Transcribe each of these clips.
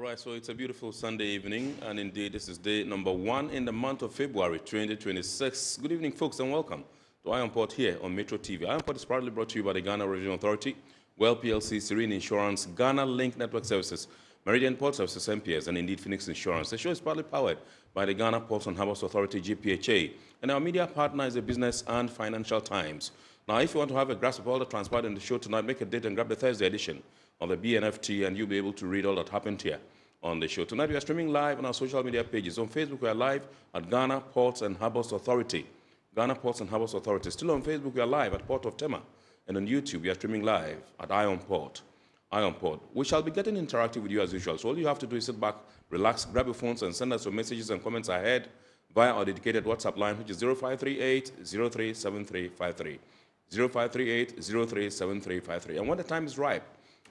right, so it's a beautiful Sunday evening, and indeed this is day number 1 in the month of February 2026. Good evening, folks, and welcome to YILPORT here on Metro TV. YILPORT is proudly brought to you by the Ghana Regional Authority, Well PLC, Serene Insurance, Ghana Link Network Services, Meridian Port Services, MPS, and indeed Phoenix Insurance. The show is proudly powered by the Ghana Ports and Harbours Authority-GPHA, and our media partner is the Business and Financial Times. Now, if you want to have a grasp of all that transpired in the show tonight, make a date and grab the Thursday edition of the BNFT, and you'll be able to read all that happened here on the show. Tonight, we are streaming live on our social media pages. On Facebook, we are live at Ghana Ports and Harbours Authority. Ghana Ports and Harbours Authority. Still on Facebook, we are live at Port of Tema. And on YouTube, we are streaming live at YILPORT. We shall be getting interactive with you as usual. So all you have to do is sit back, relax, grab your phones, and send us your messages and comments ahead via our dedicated WhatsApp line, which is 0538-037353. 0538-037353. And when the time is ripe,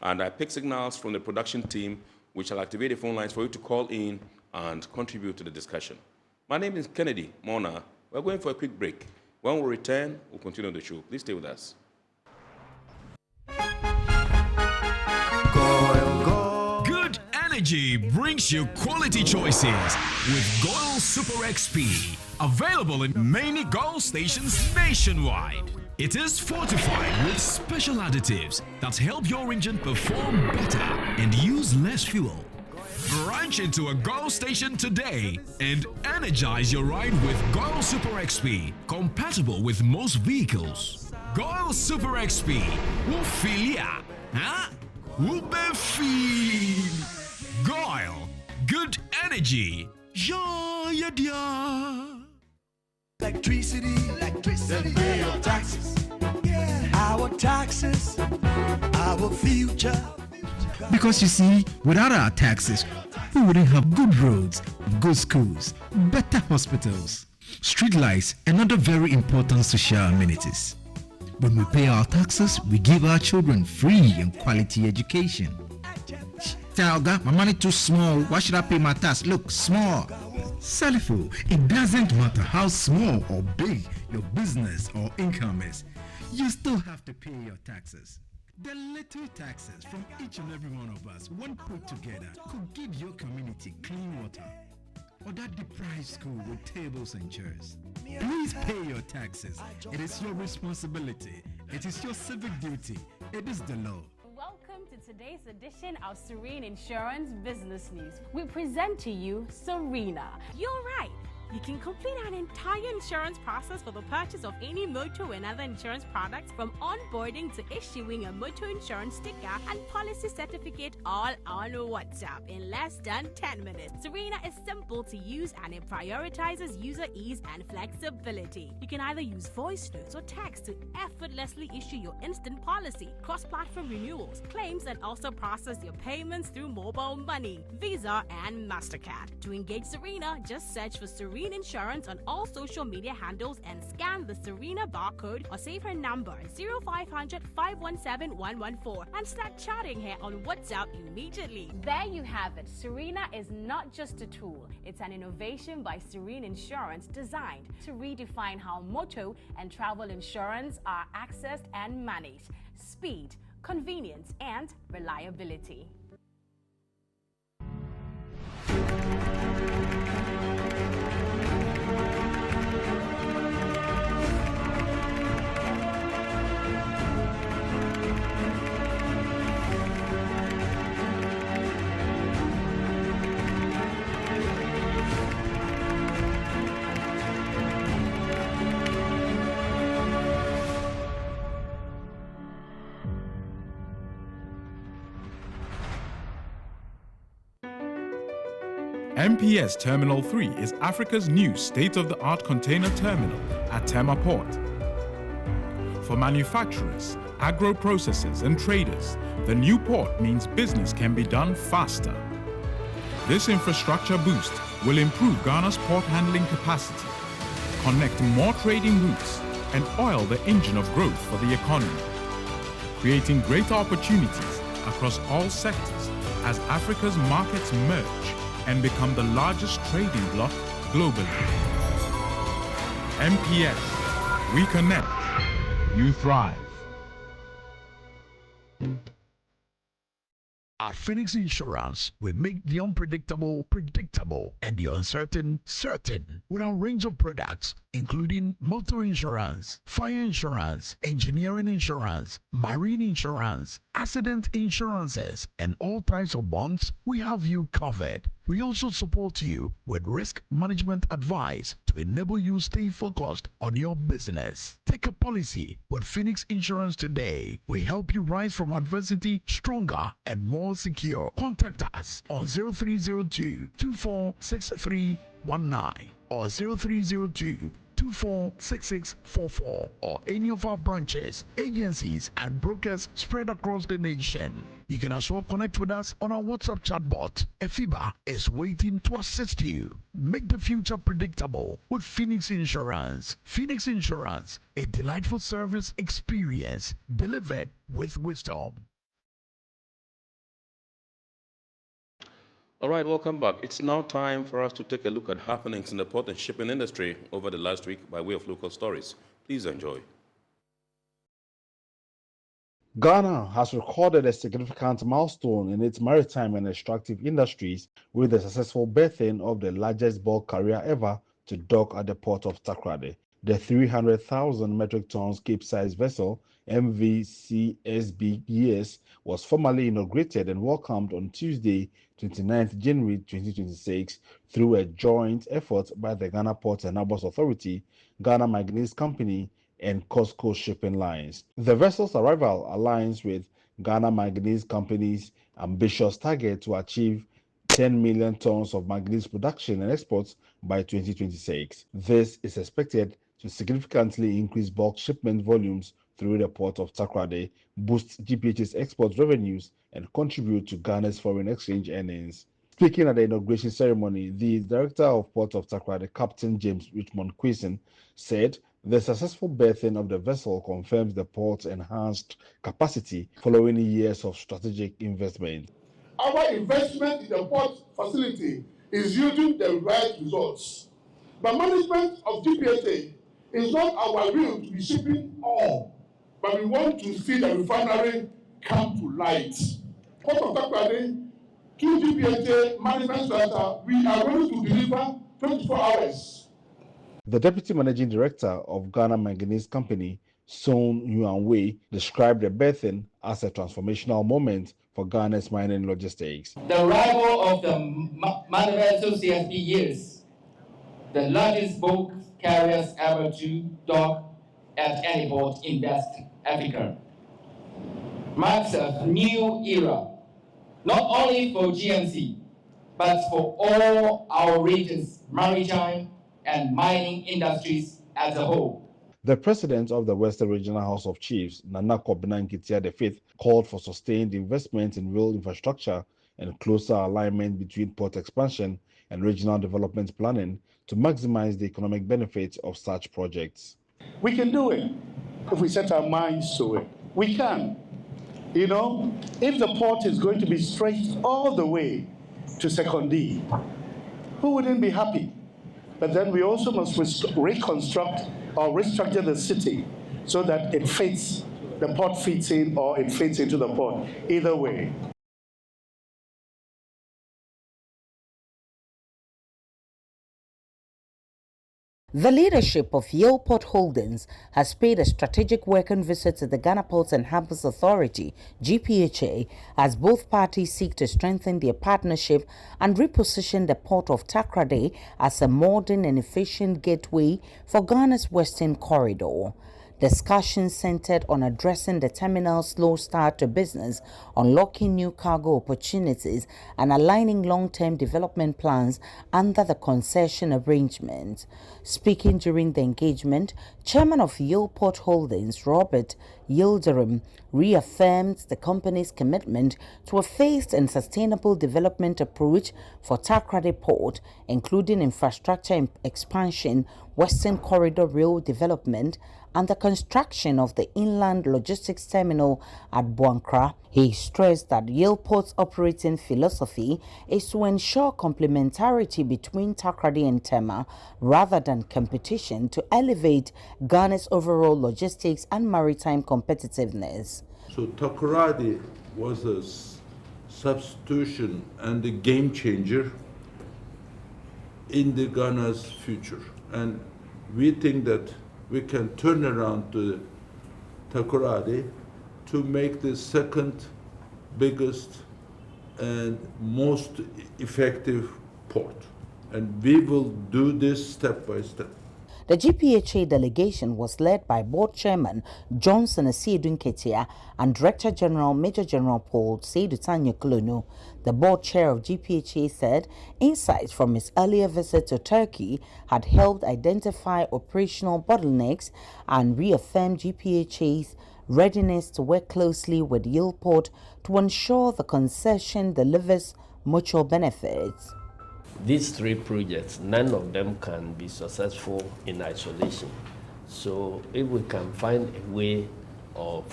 and I pick signals from the production team, we shall activate the phone lines for you to call in and contribute to the discussion. My name is Kennedy Mona. We're going for a quick break. When we return, we'll continue the show. Please stay with us. Good energy brings you quality choices with Goil Super XP. Available in many Goil stations nationwide. It is fortified with special additives that help your engine perform better and use less fuel. Branch into a Goil station today and energize your ride with Goil Super XP, compatible with most vehicles. Goil Super XP, Wufilia, huh? Wubefeel. Goil, good energy. Yeah. Electricity, then pay your taxes. Yeah. Our taxes, our future. Because you see, without our taxes, we wouldn't have good roads, good schools, better hospitals, street lights, and other very important social amenities. When we pay our taxes, we give our children free and quality education. Talga, my money too small. Why should I pay my tax? Look, small. Salifo, it doesn't matter how small or big your business or income is, you still have to pay your taxes. The little taxes from each and every one of us, when put together, could give your community clean water, or that deprived school with tables and chairs. Please pay your taxes. It is your responsibility. It is your civic duty. It is the law. Welcome to today's edition of Serene Insurance Business News. We present to you Serena. You're right. You can complete an entire insurance process for the purchase of any motor and other insurance products, from onboarding to issuing a motor insurance sticker and policy certificate, all on WhatsApp in less than 10 minutes. Serena is simple to use and it prioritizes user ease and flexibility. You can either use voice notes or text to effortlessly issue your instant policy, cross-platform renewals, claims, and also process your payments through mobile money, Visa, and MasterCard. To engage Serena, just search for Serena Insurance on all social media handles and scan the Serena barcode or save her number 0500 517 114 and start chatting her on WhatsApp immediately. There you have it. Serena is not just a tool, it's an innovation by Serene Insurance designed to redefine how motor and travel insurance are accessed and managed. Speed, convenience, and reliability. MPS Terminal 3 is Africa's new state-of-the-art container terminal at Tema Port. For manufacturers, agro-processors and traders, the new port means business can be done faster. This infrastructure boost will improve Ghana's port handling capacity, connect more trading routes, and oil the engine of growth for the economy, creating greater opportunities across all sectors as Africa's markets merge and become the largest trading bloc globally. MPS, we connect, you thrive. At Phoenix Insurance, we make the unpredictable predictable and the uncertain certain with our range of products, including motor insurance, fire insurance, engineering insurance, marine insurance, accident insurances, and all types of bonds. We have you covered. We also support you with risk management advice to enable you stay focused on your business. Take a policy with Phoenix Insurance today. We help you rise from adversity stronger and more secure. Contact us on 0302 246319 or 0302 246644 or any of our branches, agencies, and brokers spread across the nation. You can as well connect with us on our WhatsApp chatbot. Efiba is waiting to assist you. Make the future predictable with Phoenix Insurance. Phoenix Insurance, a delightful service experience delivered with wisdom. All right, welcome back. It's now time for us to take a look at happenings in the port and shipping industry over the last week by way of local stories. Please enjoy. Ghana has recorded a significant milestone in its maritime and extractive industries with the successful berthing of the largest bulk carrier ever to dock at the port of Takoradi. The 300,000 metric tons Cape-size vessel MVCSB was formally inaugurated and welcomed on Tuesday, 29th January 2026 through a joint effort by the Ghana Ports and Harbours Authority, Ghana Manganese Company, and COSCO Shipping Lines. The vessel's arrival aligns with Ghana Manganese Company's ambitious target to achieve 10 million tons of manganese production and exports by 2026. This is expected to significantly increase bulk shipment volumes through the port of Takoradi, boost GPHA's export revenues, and contribute to Ghana's foreign exchange earnings. Speaking at the inauguration ceremony, the Director of Port of Takoradi, Captain James Richmond Quason, said the successful berthing of the vessel confirms the port's enhanced capacity following years of strategic investment. Our investment in the port facility is yielding the right results. But management of GPHA is not our will to be shipping all, but we want to see the refinery come to light. Port of Takoradi, through GPHA management center, we are ready to deliver 24 hours. The Deputy Managing Director of Ghana Manganese Company, Son Yuan-Wei, described the berthing as a transformational moment for Ghana's mining logistics. The arrival of the Manifesto CSP years, the largest bulk carriers ever to dock at any port in West Africa, marks a new era, not only for GMC, but for all our region's maritime and mining industries as a whole. The president of the Western Regional House of Chiefs, Nana Kwabena Nketia V, called for sustained investment in rail infrastructure and closer alignment between port expansion and regional development planning to maximize the economic benefits of such projects. We can do it if we set our minds to it. We can. You know, if the port is going to be straight all the way to Sekondi, who wouldn't be happy? But then we also must reconstruct or restructure the city so that it fits, the port fits in or it fits into the port. Either way. The leadership of YILPORT Holdings has paid a strategic working visit to the Ghana Ports and Harbours Authority-GPHA as both parties seek to strengthen their partnership and reposition the port of Takoradi as a modern and efficient gateway for Ghana's Western Corridor. Discussions centered on addressing the terminal's slow start to business, unlocking new cargo opportunities, and aligning long-term development plans under the concession arrangement. Speaking during the engagement, Chairman of YILPORT Holdings, Robert Yildirim, reaffirmed the company's commitment to a phased and sustainable development approach for Takoradi Port, including infrastructure expansion, Western Corridor rail development, and the construction of the inland logistics terminal at Accra. He stressed that YILPORT's operating philosophy is to ensure complementarity between Takoradi and Tema rather than competition to elevate Ghana's overall logistics and maritime competitiveness. So Takoradi was a substitution and a game changer in the Ghana's future. And we think that we can turn around the Takoradi to make the second biggest and most effective port. And we will do this step by step. The GPHA delegation was led by Board Chairman Johnson Asiedu-Nketia and Director General Major General Paul Seydou Kolonu. The board chair of GPHA said insights from his earlier visit to Turkey had helped identify operational bottlenecks and reaffirmed GPHA's readiness to work closely with YILPORT to ensure the concession delivers mutual benefits. These three projects, none of them can be successful in isolation. So if we can find a way of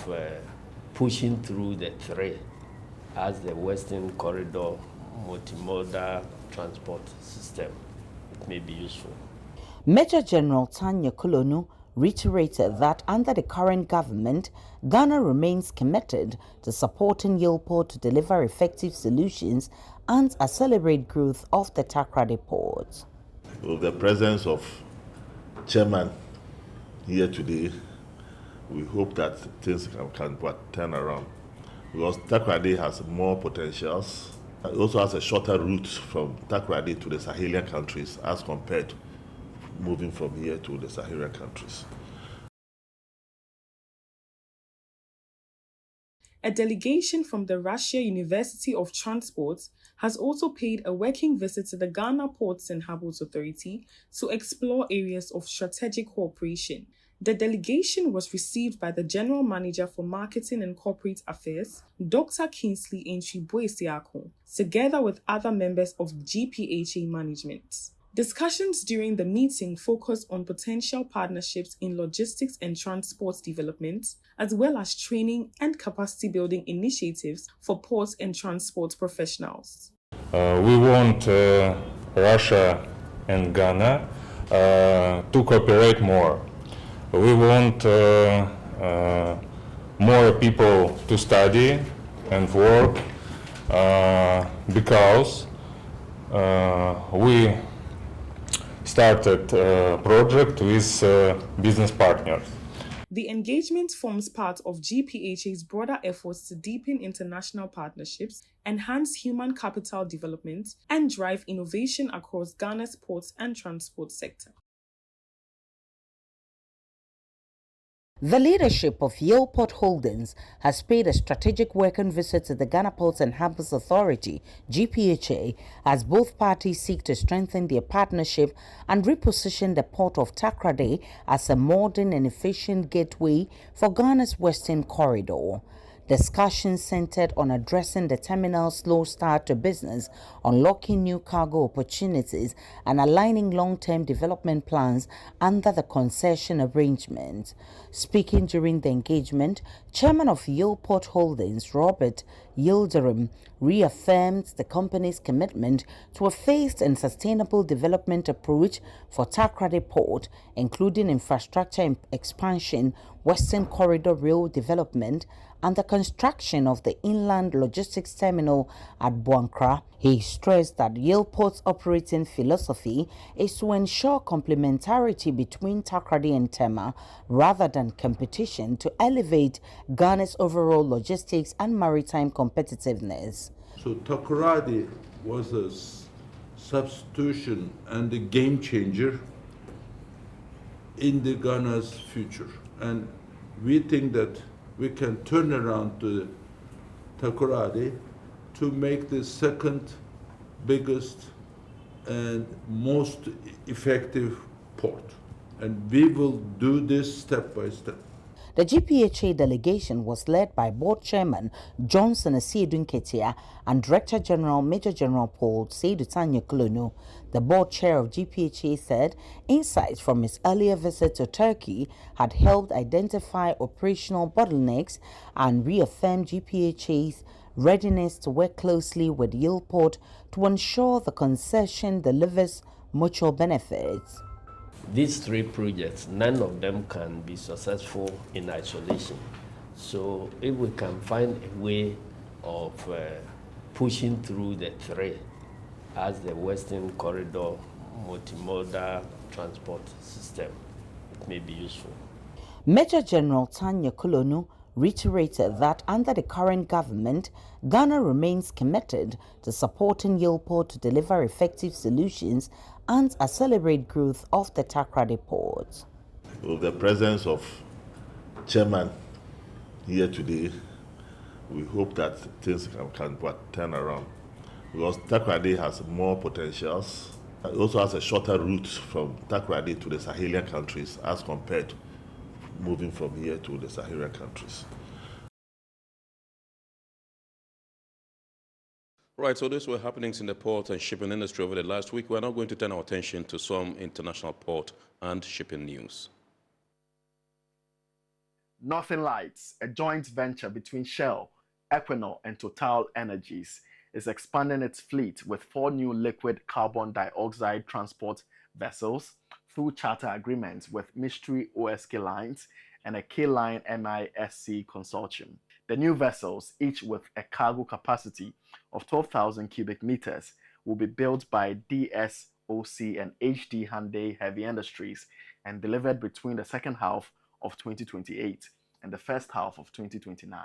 pushing through the three as the Western Corridor multimodal transport system, it may be useful. Major General Tanya Kolonu reiterated that under the current government, Ghana remains committed to supporting YILPORT to deliver effective solutions and accelerate growth of the Takoradi port. With the presence of Chairman here today, we hope that things can turn around, because Takoradi has more potentials. It also has a shorter route from Takoradi to the Sahelian countries as compared to moving from here to the Sahelian countries. A delegation from the Russia University of Transport has also paid a working visit to the Ghana Ports and Harbours Authority to explore areas of strategic cooperation. The delegation was received by the General Manager for Marketing and Corporate Affairs, Dr. Kingsley Enchiboesiako, together with other members of GPHA management. Discussions during the meeting focused on potential partnerships in logistics and transport development, as well as training and capacity building initiatives for ports and transport professionals. We want Russia and Ghana to cooperate more. We want more people to study and work because we started a project with business partners. The engagement forms part of GPHA's broader efforts to deepen international partnerships, enhance human capital development, and drive innovation across Ghana's ports and transport sector. The leadership of YILPORT Holdings has paid a strategic working visit to the Ghana Ports and Harbours Authority, GPHA, as both parties seek to strengthen their partnership and reposition the port of Takoradi as a modern and efficient gateway for Ghana's Western Corridor. Discussions centered on addressing the terminal's slow start to business, unlocking new cargo opportunities, and aligning long-term development plans under the concession arrangement. Speaking during the engagement, Chairman of YILPORT Holdings, Robert Yildirim, reaffirmed the company's commitment to a phased and sustainable development approach for Takoradi Port, including infrastructure expansion, Western Corridor rail development, and the construction of the inland logistics terminal at Accra. He stressed that YILPORT's operating philosophy is to ensure complementarity between Takoradi and Tema rather than competition to elevate Ghana's overall logistics and maritime competitiveness. So Takoradi was a substitution and a game changer in the Ghana's future. And we think that we can turn around the Takoradi to make the second biggest and most effective port. And we will do this step by step. The GPHA delegation was led by Board Chairman Johnson Asiedu-Nketia and Director General Major General Paul Seydou Kolonu. The board chair of GPHA said insights from his earlier visit to Turkey had helped identify operational bottlenecks and reaffirmed GPHA's readiness to work closely with YILPORT to ensure the concession delivers mutual benefits. These three projects, none of them can be successful in isolation. So if we can find a way of pushing through the three as the Western Corridor multimodal transport system. It may be useful. Major General Tanya Kolonu reiterated that under the current government, Ghana remains committed to supporting YILPORT to deliver effective solutions and accelerate growth of the Takoradi port. With the presence of Chairman here today, we hope that things can turn around, because Takoradi has more potentials. It also has a shorter route from Takoradi to the Sahelian countries as compared to moving from here to the Sahelian countries. Right, so these were happenings in the port and shipping industry over the last week. We're now going to turn our attention to some international port and shipping news. Northern Lights, a joint venture between Shell, Equinor, and Total Energies, is expanding its fleet with 4 new liquid carbon dioxide transport vessels through charter agreements with Mystery OSK Lines and a K-Line MISC consortium. The new vessels, each with a cargo capacity of 12,000 cubic meters, will be built by DSOC and HD Hyundai Heavy Industries and delivered between the second half of 2028 and the first half of 2029.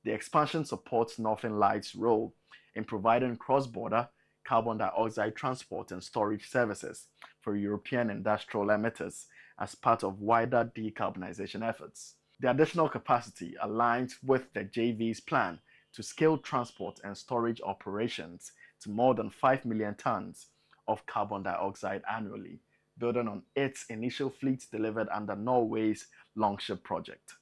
The expansion supports Northern Lights' role in providing cross-border carbon dioxide transport and storage services for European industrial emitters as part of wider decarbonization efforts. The additional capacity aligns with the JV's plan to scale transport and storage operations to more than 5 million tons of carbon dioxide annually, building on its initial fleet delivered under Norway's Longship project.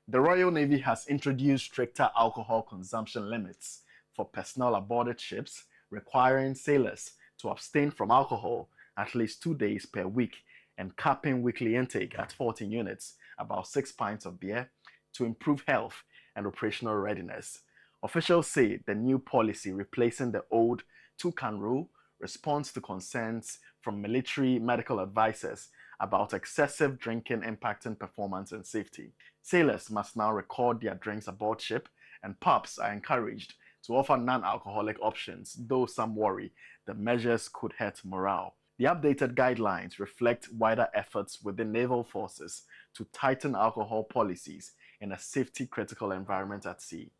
The Royal Navy has introduced stricter alcohol consumption limits for personnel aboard ships, requiring sailors to abstain from alcohol at least 2 days per week and capping weekly intake at 14 units, about 6 pints of beer, to improve health and operational readiness. Officials say the new policy, replacing the old 2-can rule, responds to concerns from military medical advisors about excessive drinking impacting performance and safety. Sailors must now record their drinks aboard ship, and pubs are encouraged to offer non-alcoholic options, though some worry the measures could hurt morale. The updated guidelines reflect wider efforts within naval forces to tighten alcohol policies in a safety-critical environment at sea.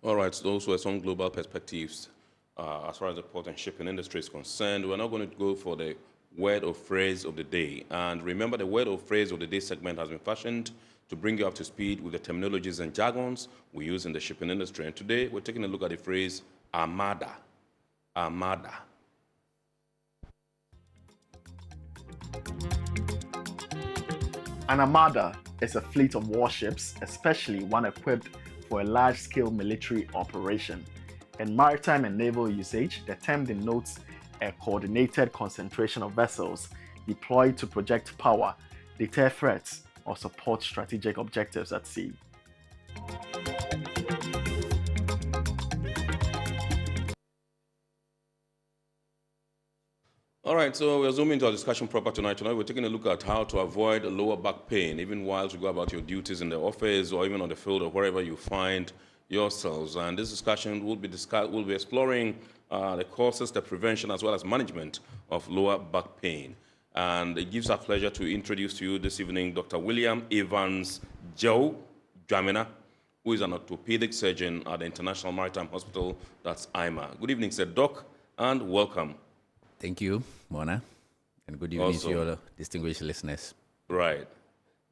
All right, so those were some global perspectives as far as the port and shipping industry is concerned. We're now going to go for the word or phrase of the day. And remember, the word or phrase of the day segment has been fashioned to bring you up to speed with the terminologies and jargons we use in the shipping industry. And today, we're taking a look at the phrase armada. Armada. An armada is a fleet of warships, especially one equipped for a large-scale military operation. In maritime and naval usage, the term denotes a coordinated concentration of vessels deployed to project power, deter threats, or support strategic objectives at sea. All right, so we're zooming into our discussion proper tonight. Tonight, we're taking a look at how to avoid lower back pain, even while you go about your duties in the office or even on the field or wherever you find yourselves. And this discussion will be exploring the causes, the prevention, as well as management of lower back pain. And it gives us pleasure to introduce to you this evening Dr. William Evans Joe Dramina, who is an orthopedic surgeon at the International Maritime Hospital, that's IMA. Good evening, sir. Doc, and welcome. Thank you, Mona, and good evening Also, to all distinguished listeners. Right,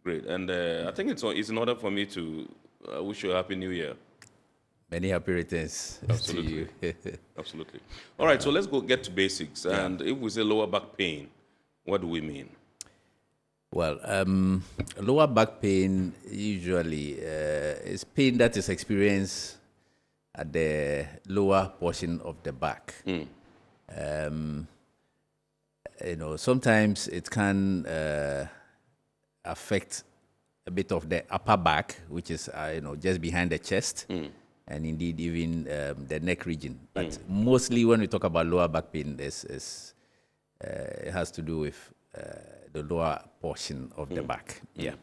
great. And I think it's in order for me to wish you a Happy New Year. Many happy returns Absolutely. to you. Absolutely. All right, so let's get to basics. Yeah. And if we say lower back pain, what do we mean? Well, lower back pain usually is pain that is experienced at the lower portion of the back. Sometimes it can affect a bit of the upper back, which is just behind the chest, and indeed even the neck region. But mostly when we talk about lower back pain, it has to do with the lower portion of the back. Yeah.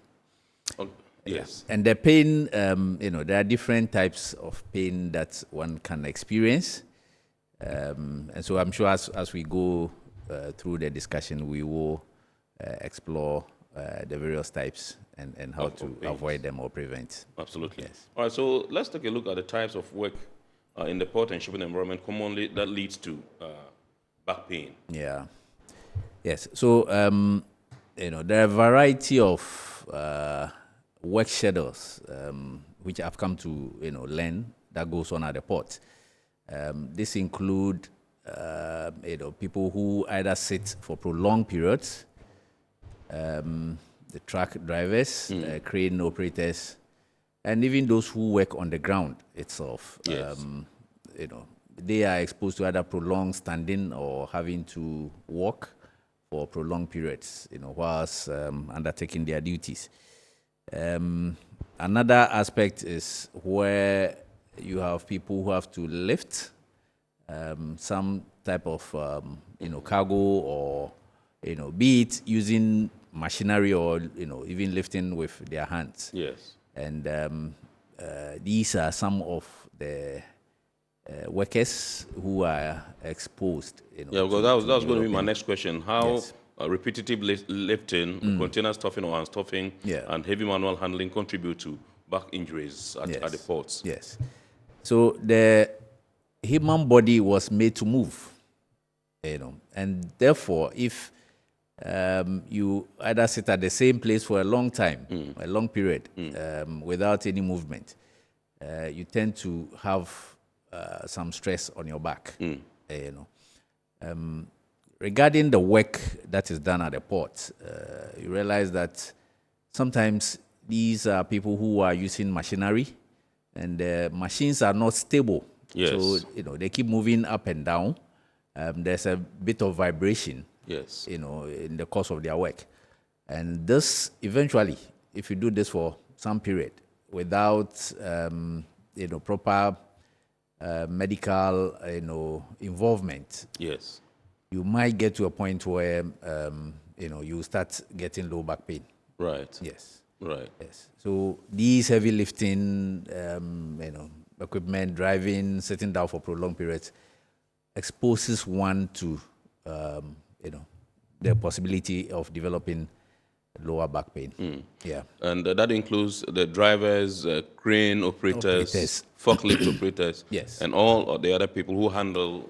Yes. And the pain, there are different types of pain that one can experience. And so I'm sure as we go through the discussion, we will explore the various types and how to avoid them or prevent. Absolutely. Yes. All right, so let's take a look at the types of work in the port and shipping environment commonly that leads to back pain. Yeah. Yes. So, there are a variety of work schedules which I've come to, learn that goes on at the port. This include, people who either sit for prolonged periods, the truck drivers, crane operators, and even those who work on the ground itself. Yes. They are exposed to either prolonged standing or having to walk for prolonged periods, whilst undertaking their duties. Another aspect is where you have people who have to lift some type of, cargo or, be it using machinery or, even lifting with their hands. Yes. And these are some of the workers who are exposed. Yeah, because that was going to be my next question. How repetitive lifting, container stuffing or unstuffing, and heavy manual handling contribute to back injuries at the ports? Yes. So the human body was made to move, and therefore, if you either sit at the same place for a long time, a long period, without any movement, you tend to have some stress on your back. Regarding the work that is done at the port, you realize that sometimes these are people who are using machinery, and the machines are not stable. Yes. So they keep moving up and down. There's a bit of vibration. Yes. In the course of their work, and this eventually, if you do this for some period without proper medical involvement, yes, you might get to a point where you start getting low back pain. Right. Yes. Right. Yes. So these heavy lifting, equipment, driving, sitting down for prolonged periods, exposes one to the possibility of developing lower back pain. Yeah. And that includes the drivers, crane operators, forklift operators, yes, and all of the other people who handle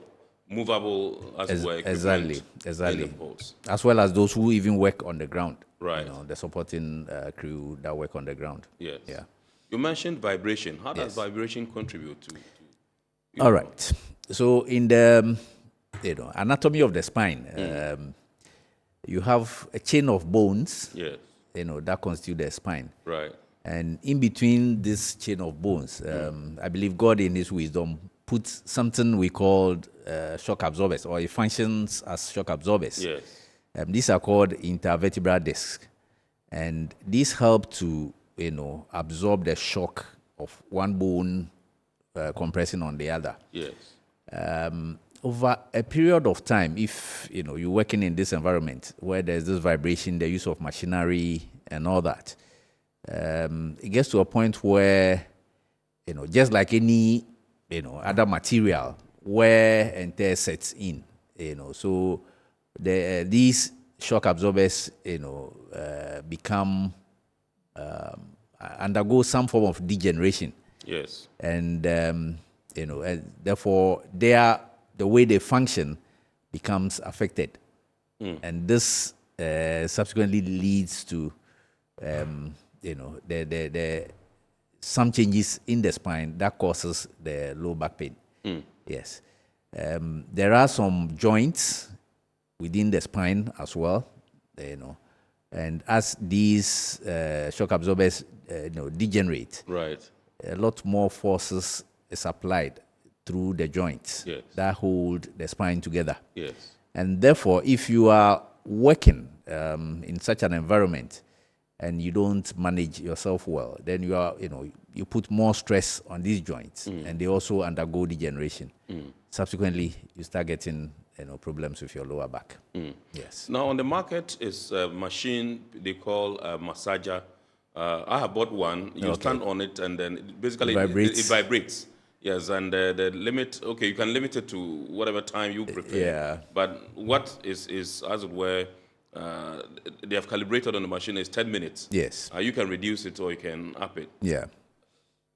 movable exactly, in the ports. as well as those who even work on the ground. Right. The supporting crew that work on the ground. Yes. Yeah. You mentioned vibration. How does vibration contribute to all right. So in the anatomy of the spine, you have a chain of bones. Yes. That constitute the spine. Right. And in between this chain of bones, I believe God in His wisdom put something we called shock absorbers, or it functions as shock absorbers. Yes. These are called intervertebral discs, and these help to absorb the shock of one bone compressing on the other. Yes. Over a period of time, if you're working in this environment where there's this vibration, the use of machinery and all that, it gets to a point where just like any other material, wear and tear sets in. So these shock absorbers become undergo some form of degeneration. Yes. And and therefore the way they function becomes affected. And this subsequently leads to some changes in the spine that causes the low back pain. Yes. There are some joints within the spine as well, and as these shock absorbers degenerate, right, a lot more forces is applied through the joints that hold the spine together. Yes. And therefore, if you are working in such an environment and you don't manage yourself well, then you put more stress on these joints, and they also undergo degeneration. Subsequently, you start getting problems with your lower back. Yes. Now, on the market is a machine they call a massager I have bought one. You stand on it, and then basically it vibrates. Yes, and the limit. Okay, you can limit it to whatever time you prefer. Yeah. But what is as it were, they have calibrated on the machine is 10 minutes. Yes. You can reduce it or you can up it. Yeah.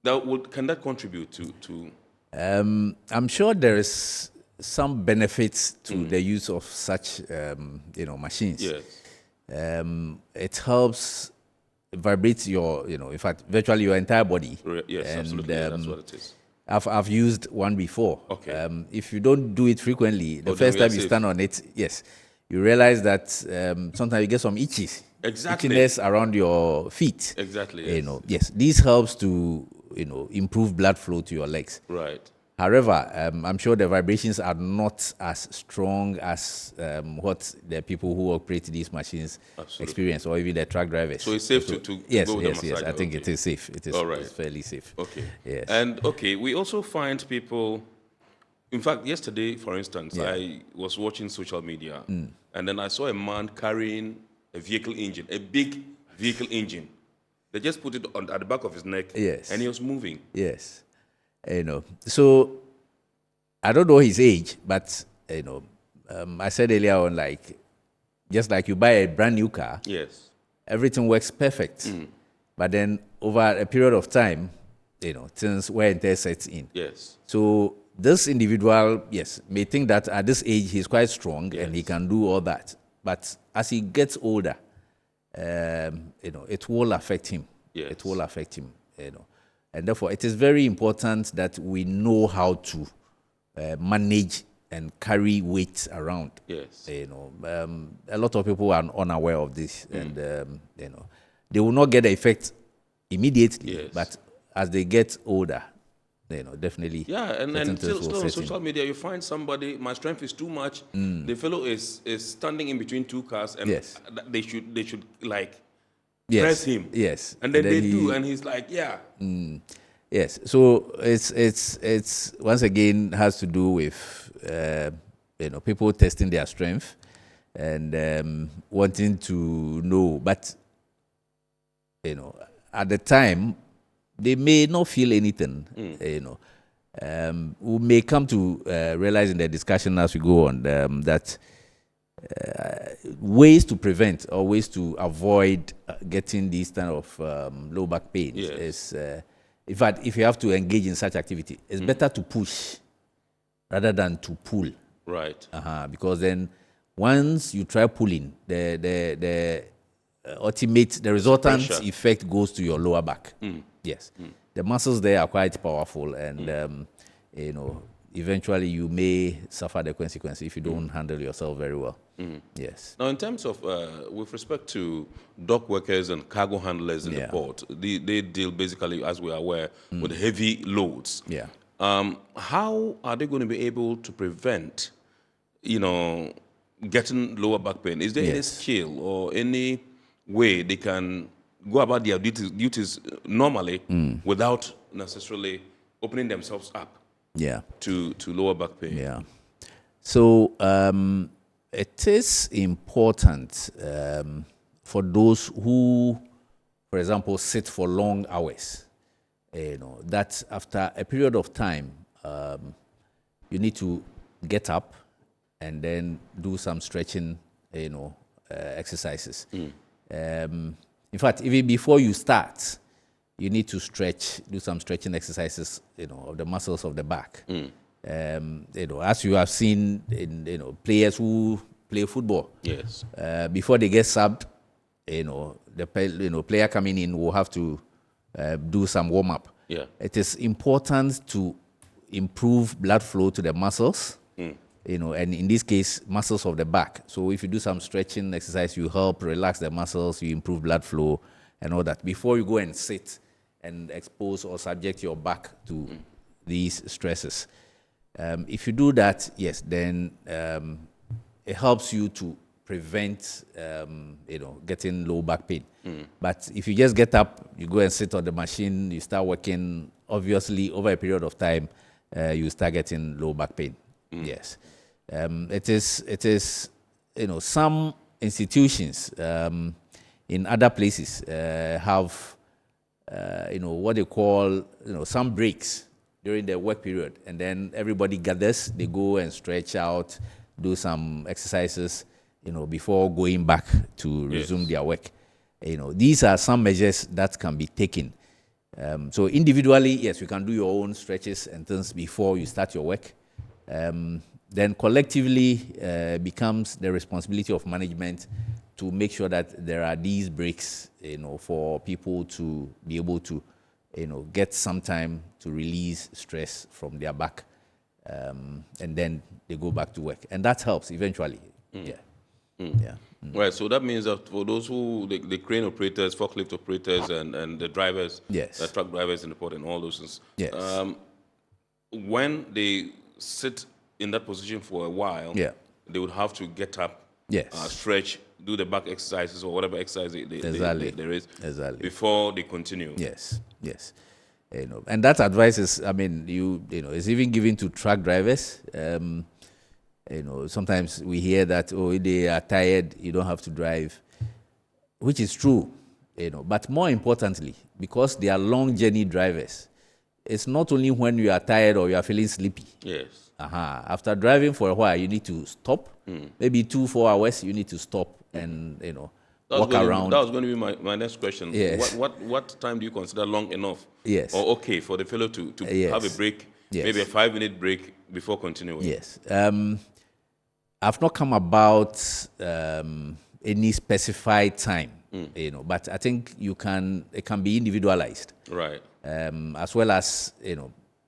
Can that contribute to? I'm sure there is some benefits to the use of such, machines. Yes. It helps vibrate your, in fact, virtually your entire body. Yes, and, absolutely. That's what it is. I've used one before. Okay. If you don't do it frequently, the first time you stand on it, yes, you realize that sometimes you get some itchiness around your feet. Exactly. Yes. Yes, this helps to improve blood flow to your legs. Right. However, I'm sure the vibrations are not as strong as what the people who operate these machines experience, or even the truck drivers. So it's safe to yes, go with yes, the yes. massage. I think it is safe. It is it's fairly safe. Okay. Yes. And we also find people. In fact, yesterday, for instance, I was watching social media, and then I saw a man carrying a vehicle engine, a big vehicle engine. They just put it at the back of his neck, and he was moving. Yes. So I don't know his age, but I said earlier on, like, just like you buy a brand new car, yes, everything works perfect, but then over a period of time, things wear and tear sets in. Yes. So this individual, yes, may think that at this age he's quite strong and he can do all that, but as he gets older, it will affect him. Yes. It will affect him. And therefore, it is very important that we know how to manage and carry weight around. Yes. A lot of people are unaware of this, and they will not get the effect immediately, but as they get older, definitely. Yeah, and still on social media, you find somebody, my strength is too much. The fellow is standing in between two cars, and they should like press him. Yes. And then they do, and he's like, Yes. So it's once again has to do with people testing their strength and wanting to know, but at the time they may not feel anything. We may come to realize in the discussion as we go on that ways to prevent or ways to avoid getting these kind of low back pains is, in fact, if you have to engage in such activity, it's better to push rather than to pull. Right. Because then once you try pulling, the resultant effect goes to your lower back. Yes. The muscles there are quite powerful, and eventually you may suffer the consequence if you don't handle yourself very well. Yes. Now, in terms of, with respect to dock workers and cargo handlers in the port, they deal basically, as we are aware, with heavy loads. Yeah. How are they going to be able to prevent, getting lower back pain? Is there any skill or any way they can go about their duties normally without necessarily opening themselves up to lower back pain? Yeah. So it is important for those who, for example, sit for long hours, that after a period of time, you need to get up and then do some stretching, exercises. In fact, even before you start, you need to do some stretching exercises, of the muscles of the back. As you have seen in players who play football. Yes. Before they get subbed, the player coming in will have to do some warm up. Yeah. It is important to improve blood flow to the muscles. And in this case, muscles of the back. So if you do some stretching exercise, you help relax the muscles, you improve blood flow and all that before you go and sit and expose or subject your back to these stresses. If you do that, yes, then it helps you to prevent, getting low back pain. But if you just get up, you go and sit on the machine, you start working, obviously over a period of time, you start getting low back pain. Yes. It is, some institutions, in other places have, what they call, some breaks during the work period. And then everybody gathers, they go and stretch out, do some exercises, before going back to resume their work. These are some measures that can be taken. So individually, yes, you can do your own stretches and things before you start your work. Then collectively becomes the responsibility of management to make sure that there are these breaks, for people to be able to, get some time to release stress from their back, and then they go back to work, and that helps eventually. Right, so that means that for those who, the crane operators, forklift operators, and the drivers, truck drivers in the port and all those things, when they sit in that position for a while, they would have to get up, stretch, do the back exercises or whatever exercise there is before they continue. Yes. And that advice is, it's even given to truck drivers. Sometimes we hear that, they are tired, you don't have to drive, which is true, but more importantly, because they are long journey drivers, it's not only when you are tired or you are feeling sleepy. Yes. After driving for a while, you need to stop. Maybe 2-4 hours, you need to stop and, walk around. That was going to be my next question. Yes. What time do you consider long enough? Yes. Or okay for the fellow to have a break, maybe a 5-minute break before continuing? Yes. I've not come about any specified time, but I think it can be individualized. Right. As well as,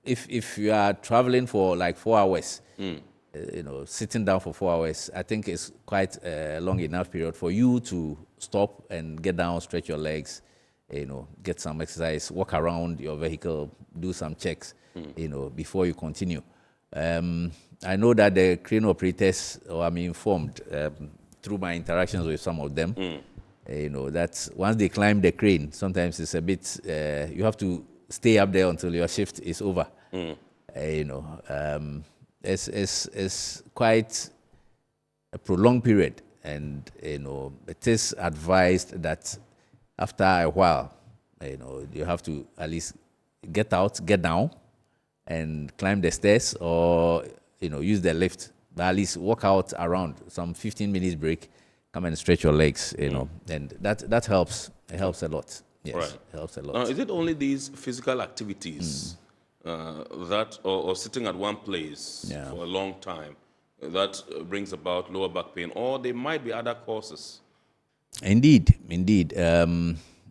if you are traveling for like 4 hours, sitting down for 4 hours, I think it's quite a long enough period for you to stop and get down, stretch your legs, get some exercise, walk around your vehicle, do some checks, before you continue. I know that the crane operators, or I'm informed through my interactions with some of them, that once they climb the crane, sometimes it's a bit, you have to stay up there until your shift is over. It's quite a prolonged period, and it is advised that after a while, you have to at least get out, get down, and climb the stairs, or use the lift, but at least walk out around, some 15 minutes break, come and stretch your legs, and that helps. It helps a lot. Yes, right. It helps a lot. Now, is it only these physical activities that, or sitting at one place for a long time, that brings about lower back pain, or there might be other causes? Indeed.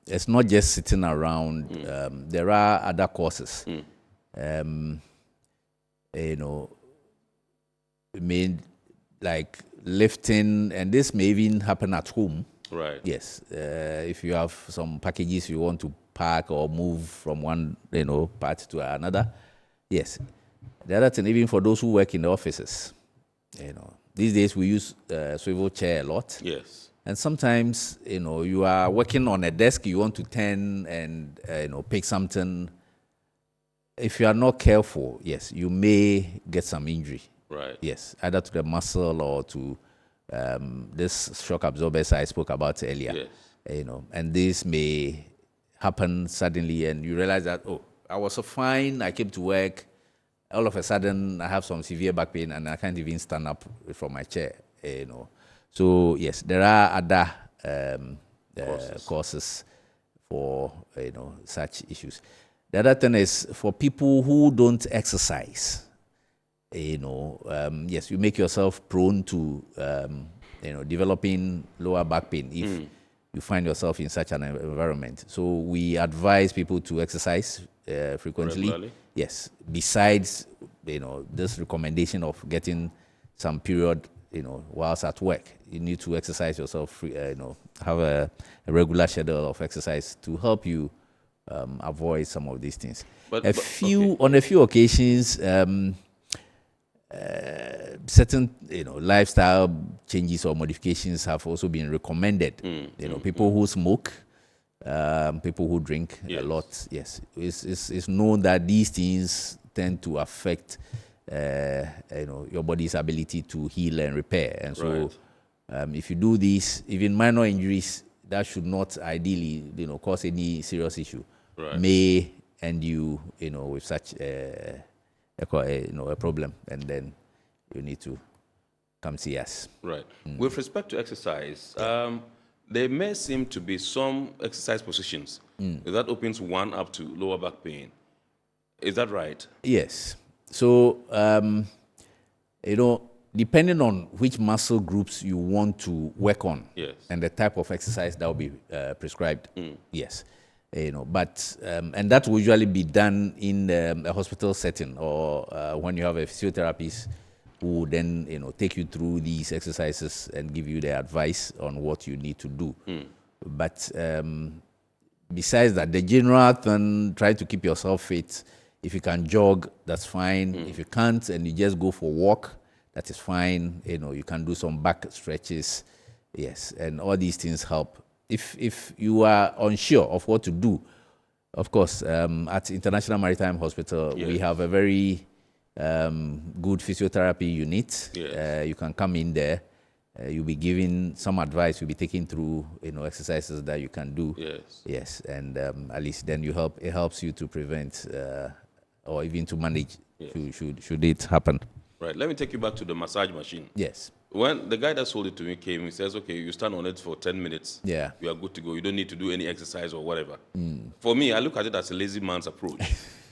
It's not just sitting around. There are other causes. Like lifting, and this may even happen at home. Right. Yes. If you have some packages you want to pack or move from one, part to another. Yes. The other thing, even for those who work in the offices, these days we use swivel chair a lot. Yes. And sometimes, you are working on a desk, you want to turn and, pick something. If you are not careful, yes, you may get some injury. Right. Yes, either to the muscle or to this shock absorbers I spoke about earlier. Yes. And this may happen suddenly, and you realize that, I was so fine, I came to work, all of a sudden I have some severe back pain and I can't even stand up from my chair. So yes, there are other causes for such issues. The other thing is for people who don't exercise. Yes, you make yourself prone to developing lower back pain if you find yourself in such an environment. So we advise people to exercise frequently. Regularly? Yes. Besides, this recommendation of getting some period, whilst at work, you need to exercise yourself. Have a regular schedule of exercise to help you avoid some of these things. On a few occasions. Certain lifestyle changes or modifications have also been recommended. People who smoke, people who drink a lot. Yes, it's known that these things tend to affect your body's ability to heal and repair. And so, if you do these, even minor injuries, that should not ideally, cause any serious issue, Right. may end you, with such a problem, and then you need to come see us. Right. With respect to exercise, there may seem to be some exercise positions that opens one up to lower back pain. Is that right? Yes. So, depending on which muscle groups you want to work on, Yes. and the type of exercise that will be prescribed, yes. But and that will usually be done in a hospital setting, or when you have a physiotherapist who will then take you through these exercises and give you the advice on what you need to do. But besides that, the general thing, try to keep yourself fit. If you can jog, that's fine. If you can't and you just go for a walk, that is fine. You can do some back stretches, yes, and all these things help. If you are unsure of what to do, of course, at International Maritime Hospital, we have a very good physiotherapy unit. Yes. You can come in there. You'll be given some advice. You'll be taken through, exercises that you can do. Yes. Yes, and at least then it helps you to prevent or even to manage should it happen. Right. Let me take you back to the massage machine. Yes. When the guy that sold it to me came, he says, okay, you stand on it for 10 minutes. Yeah. You are good to go. You don't need to do any exercise or whatever. For me, I look at it as a lazy man's approach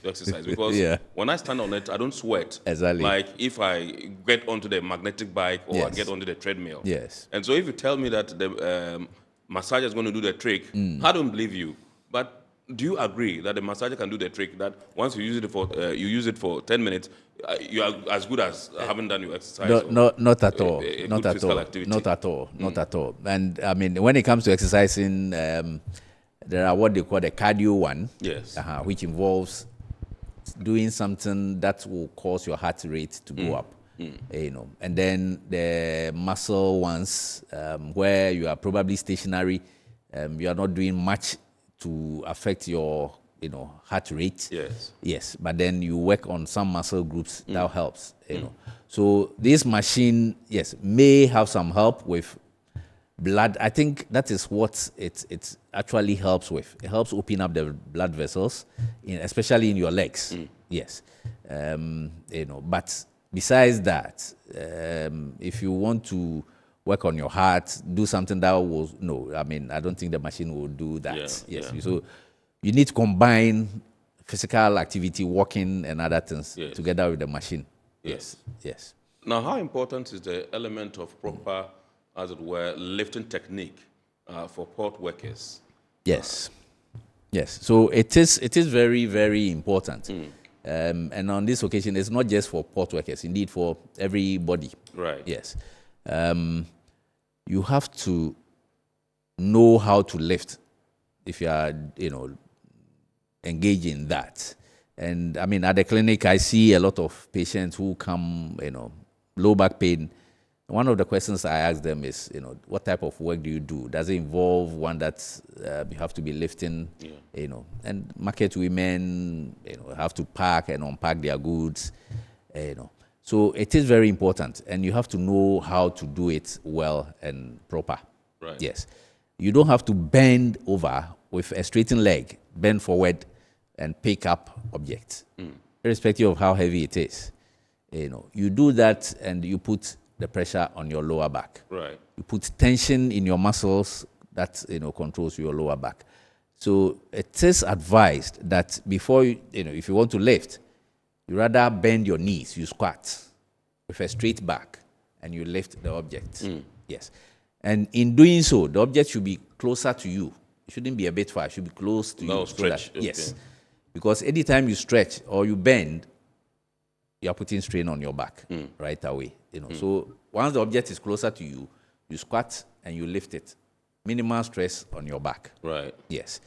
to exercise, because when I stand on it, I don't sweat. Exactly. Like if I get onto the magnetic bike or I Yes. get onto the treadmill. Yes. And so if you tell me that the massager is going to do the trick, I don't believe you. But do you agree that the massager can do the trick, that once you use it for 10 minutes, you are as good as having done your exercise? Not at all. Not at all. Not at all. Not at all. And I mean, when it comes to exercising, there are what they call the cardio one, yes, which involves doing something that will cause your heart rate to go up. And then the muscle ones, where you are probably stationary, you are not doing much to affect your heart rate. Yes. Yes, but then you work on some muscle groups, that helps. So this machine, yes, may have some help with blood. I think that is what it actually helps with. It helps open up the blood vessels, especially in your legs. Yes. But besides that, if you want to work on your heart, do something that will, I don't think the machine will do that. Yes. So you need to combine physical activity, walking and other things together with the machine. Yes. Now, how important is the element of proper, as it were, lifting technique for port workers? Yes. So it is very, very important. And on this occasion, it's not just for port workers, indeed for everybody. Right. Yes. You have to know how to lift if you are, engaged in that. And I mean, at the clinic, I see a lot of patients who come, low back pain. One of the questions I ask them is, what type of work do you do? Does it involve one that you have to be lifting, and market women, have to pack and unpack their goods, So it is very important, and you have to know how to do it well and proper. Right. Yes. You don't have to bend over with a straightened leg, bend forward, and pick up objects, irrespective of how heavy it is. You do that, and you put the pressure on your lower back. Right. You put tension in your muscles that controls your lower back. So it is advised that before if you want to lift, you rather bend your knees, you squat with a straight back, and you lift the object. Yes. And in doing so, the object should be closer to you. It shouldn't be a bit far. It should be close to you. Stretch. Yes. Because anytime you stretch or you bend, you are putting strain on your back right away. So once the object is closer to you, you squat and you lift it. Minimal stress on your back. Right. Yes.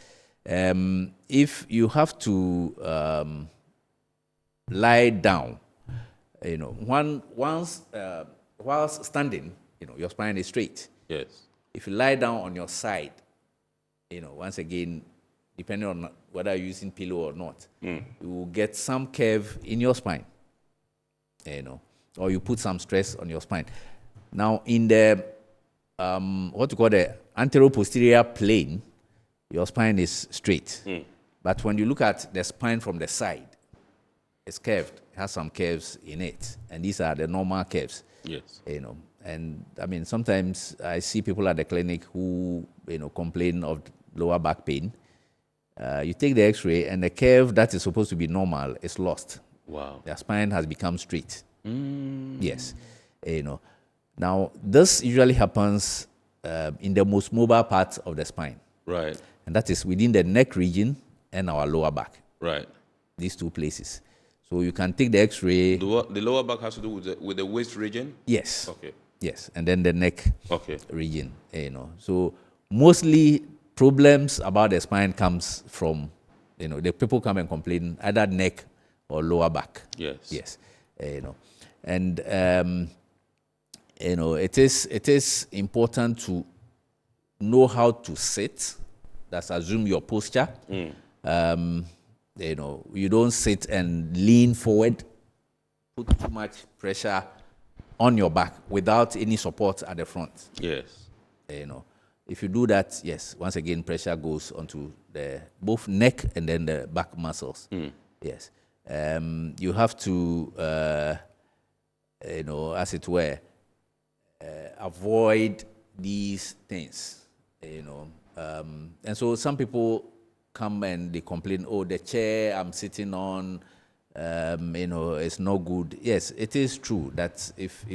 If you have to lie down, whilst standing, your spine is straight. Yes. If you lie down on your side, once again, depending on whether you're using pillow or not, you will get some curve in your spine, or you put some stress on your spine. Now, in the what you call the anteroposterior plane, your spine is straight. But when you look at the spine from the side, it's curved. It has some curves in it, and these are the normal curves. Yes. And I mean, sometimes I see people at the clinic who complain of lower back pain. You take the X-ray, and the curve that is supposed to be normal is lost. Wow. Their spine has become straight. Yes. Now this usually happens in the most mobile part of the spine. Right. And that is within the neck region and our lower back. Right. These two places. So you can take the X-ray. The lower back has to do with the waist region? Yes. Okay. Yes, and then the neck okay. region. So mostly problems about the spine comes from, the people come and complain either neck or lower back. Yes. Yes. And it is important to know how to sit. That's assume your posture. You don't sit and lean forward, put too much pressure on your back without any support at the front. Yes. If you do that, yes, once again, pressure goes onto the both neck and then the back muscles. Yes. You have to, as it were, avoid these things, and so some people come and they complain, oh, the chair I'm sitting on, it's no good. Yes, it is true that if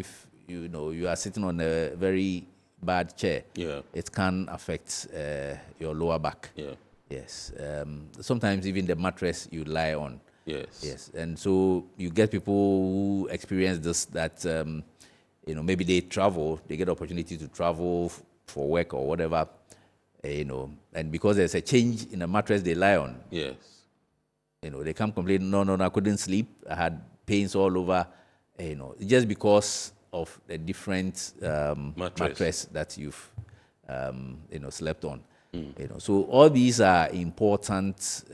you are sitting on a very bad chair, it can affect your lower back. Yeah. Yes. Sometimes even the mattress you lie on. Yes. Yes. And so you get people who experience this, that maybe they travel, they get the opportunity to travel for work or whatever, and because there's a change in the mattress they lie on. Yes. They come complain, no, I couldn't sleep. I had pains all over, just because of the different mattress that you've, slept on. So all these are important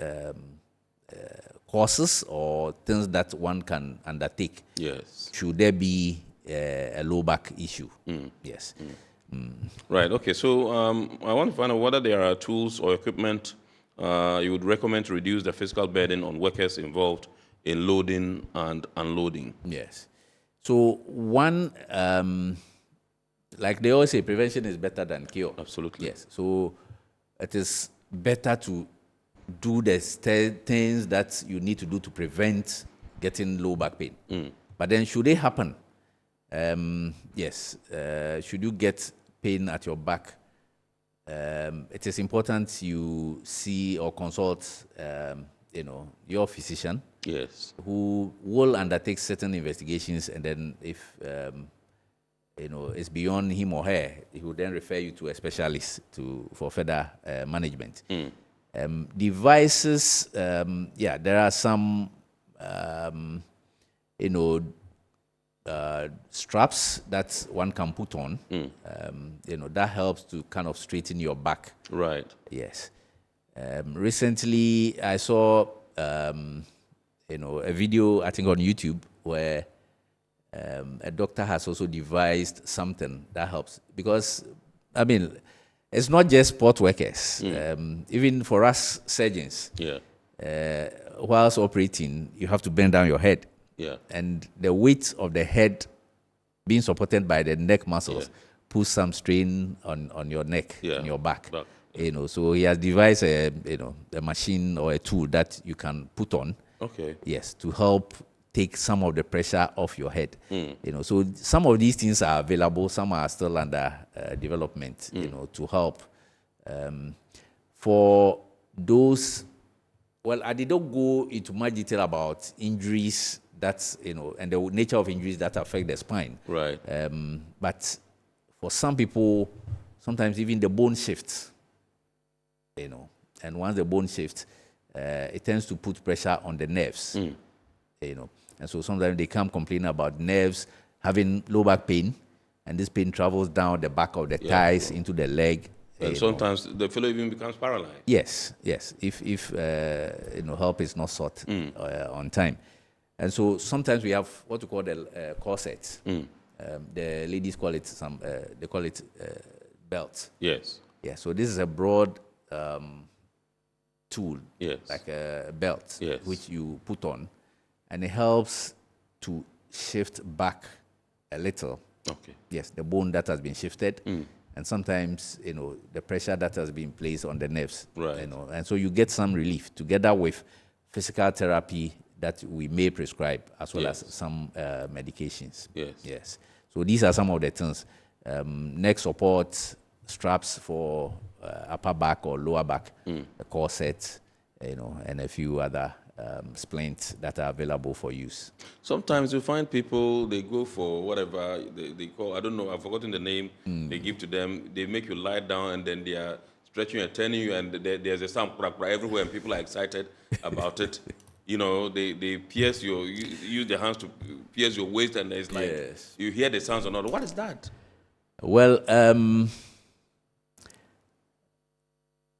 courses or things that one can undertake. Yes. Should there be a low back issue? Yes. Right. Okay. So I want to find out whether there are tools or equipment you would recommend to reduce the physical burden on workers involved in loading and unloading. Yes. So one, like they always say, prevention is better than cure. Absolutely. Yes. So it is better to do the things that you need to do to prevent getting low back pain. But then should they happen, yes, should you get pain at your back, it is important you see or consult, your physician. Yes. Who will undertake certain investigations, and then if it's beyond him or her, he will then refer you to a specialist for further management. Devices, there are some, straps that one can put on. That helps to kind of straighten your back. Right. Yes. Recently, I saw, a video, I think on YouTube, where a doctor has also devised something that helps. Because, I mean, it's not just sport workers. Even for us surgeons, whilst operating, you have to bend down your head. Yeah. And the weight of the head being supported by the neck muscles puts some strain on your neck and your back. So he has devised a machine or a tool that you can put on. Okay. Yes, to help take some of the pressure off your head. So some of these things are available. Some are still under development. To help. For those, well, I didn't go into much detail about injuries that's, and the nature of injuries that affect the spine. Right. But for some people, sometimes even the bone shifts, and once the bone shifts, it tends to put pressure on the nerves, and so sometimes they come complaining about nerves having low back pain, and this pain travels down the back of the thighs into the leg. And sometimes the fellow even becomes paralyzed. Yes. If help is not sought on time, and so sometimes we have what we call the corsets. The ladies call it they call it belt. Yes. Yeah, so this is a broad tool, yes, like a belt, yes, which you put on, and it helps to shift back a little. Okay. Yes, the bone that has been shifted, and sometimes, you know, the pressure that has been placed on the nerves. Right. You know, and so you get some relief together with physical therapy that we may prescribe, as well as some medications. Yes. Yes. So these are some of the things. Neck support, straps for upper back or lower back, a corset, you know, and a few other splints that are available for use. Sometimes you find people, they go for whatever they call, I don't know, I've forgotten the name, they give to them, they make you lie down, and then they are stretching and turning you, and there's a sound everywhere, and people are excited about it. You know, they pierce use their hands to pierce your waist, and it's like, you hear the sounds or not. What is that? Well,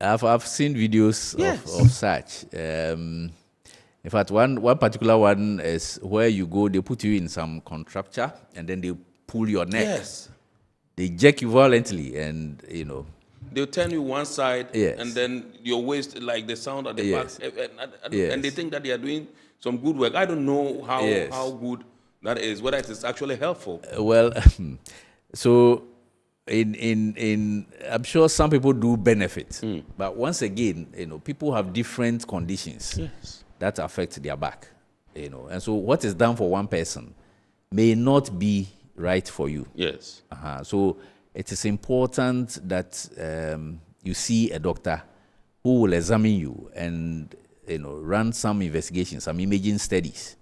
I've seen videos of such. In fact, one particular one is where you go, they put you in some contrapture, and then they pull your neck. Yes. They jerk you violently, and, you know. They'll turn you one side, Yes. and then your waist, like the sound at the Yes. back, and Yes. they think that they are doing some good work. I don't know how good that is, whether it is actually helpful. Well, so I'm sure some people do benefit, but once again, you know, people have different conditions that affect their back, you know, and so what is done for one person may not be right for you. Yes. So it is important that you see a doctor who will examine you and, you know, run some investigations, some imaging studies,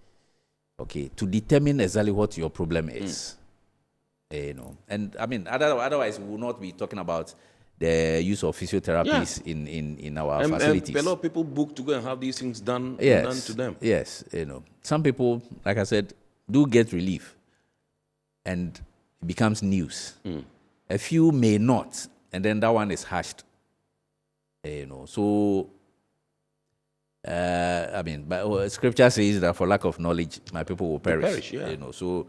okay, to determine exactly what your problem is. You know, and I mean, otherwise we will not be talking about the use of physiotherapists in our facilities. A lot of people book to go and have these things done to them. Yes, you know, some people, like I said, do get relief, and it becomes news. A few may not, and then that one is hushed. You know, so I mean, but Scripture says that for lack of knowledge, my people will perish. You know, so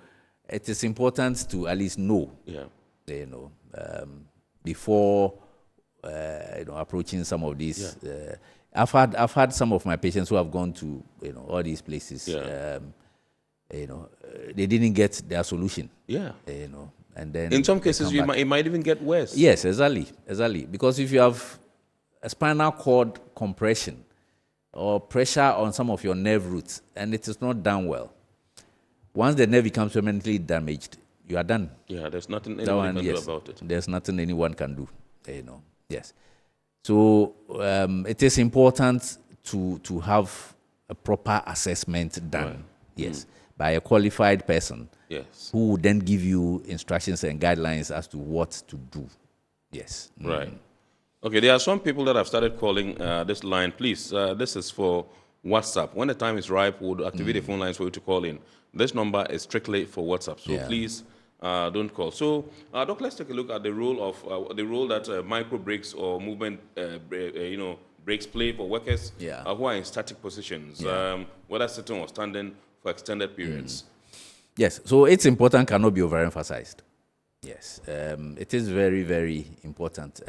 it is important to at least know. You know, before you know, approaching some of these. I've had some of my patients who have gone to, you know, all these places. You know, they didn't get their solution. You know, and then in some cases it might even get worse. Yes, exactly. Because if you have a spinal cord compression or pressure on some of your nerve roots and it is not done well, once the nerve becomes permanently damaged, you are done. There's nothing anyone can do about it. There's nothing anyone can do. You know, So it is important to have a proper assessment done. By a qualified person. Who will then give you instructions and guidelines as to what to do. Right. Okay, there are some people that have started calling this line. Please, this is for WhatsApp. When the time is ripe, we'll activate the phone lines for you to call in. This number is strictly for WhatsApp, so please don't call. So, Doc, let's take a look at the role that micro breaks or movement, breaks play for workers who are in static positions, whether sitting or standing for extended periods. Yes, so it's important, cannot be overemphasized. It is very, very important.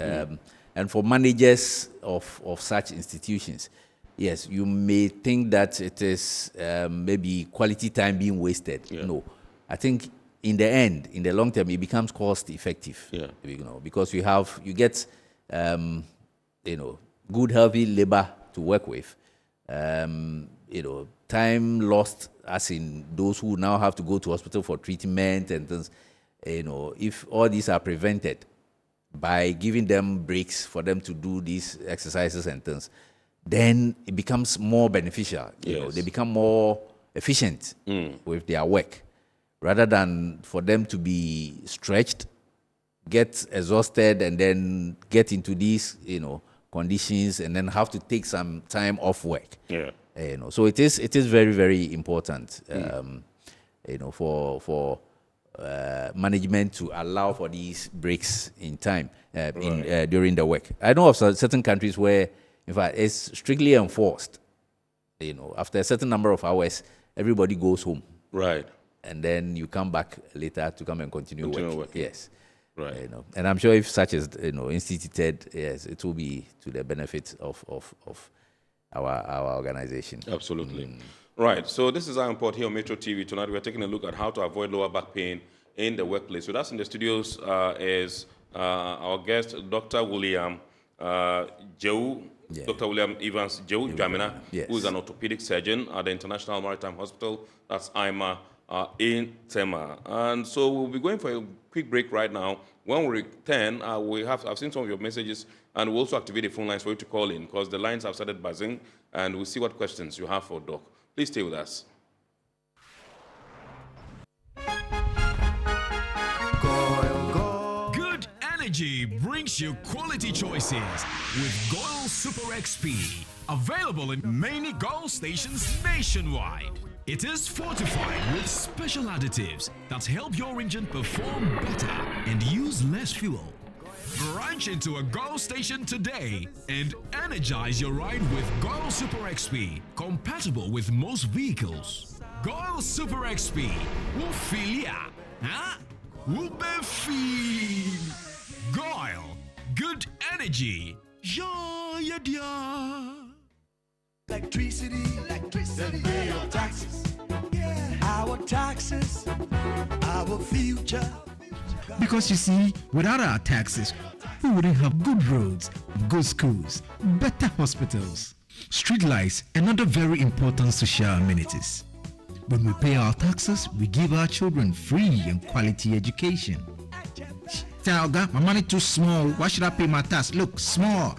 And for managers of such institutions, you may think that it is maybe quality time being wasted. No, I think in the end, in the long term, it becomes cost effective. You know, because you get good, healthy labor to work with. You know, time lost, as in those who now have to go to hospital for treatment and things. You know, if all these are prevented by giving them breaks for them to do these exercises and things, then it becomes more beneficial. You know, they become more efficient with their work, rather than for them to be stretched, get exhausted, and then get into these, you know, conditions, and then have to take some time off work. You know, so it is very, very important. You know, for management to allow for these breaks in time during the work. I know of certain countries where, in fact, it's strictly enforced. You know, after a certain number of hours, everybody goes home. Right. And then you come back later to come and continue work. Right. You know, and I'm sure if such is instituted, yes, it will be to the benefit of our organization. Absolutely. Right. So this is YILPORT here on Metro TV. Tonight we're taking a look at how to avoid lower back pain in the workplace. With us in the studios is our guest, Dr. William Joe. Yeah. Dr. William Evans Joe Jamina, yes, who is an orthopedic surgeon at the International Maritime Hospital, that's IMA, in Tema. And so we'll be going for a quick break right now. When we return, I've seen some of your messages, and we'll also activate the phone lines for you to call in, because the lines have started buzzing, and we'll see what questions you have for Doc. Please stay with us. Good energy brings you quality choices with Goil Super XP. Available in many Goil stations nationwide. It is fortified with special additives that help your engine perform better and use less fuel. Branch into a Goil station today and energize your ride with Goil Super XP, compatible with most vehicles. Goil Super XP will feel ya, huh? Will be feel. Goil, good energy. Yeah, yeah, yeah. Electricity, then pay your taxes. Yeah. Our taxes, our future. Because you see, without our taxes, we wouldn't have good roads, good schools, better hospitals, street lights, and other very important social amenities. When we pay our taxes, we give our children free and quality education. Talga, my money too small. Why should I pay my tax? Look, small.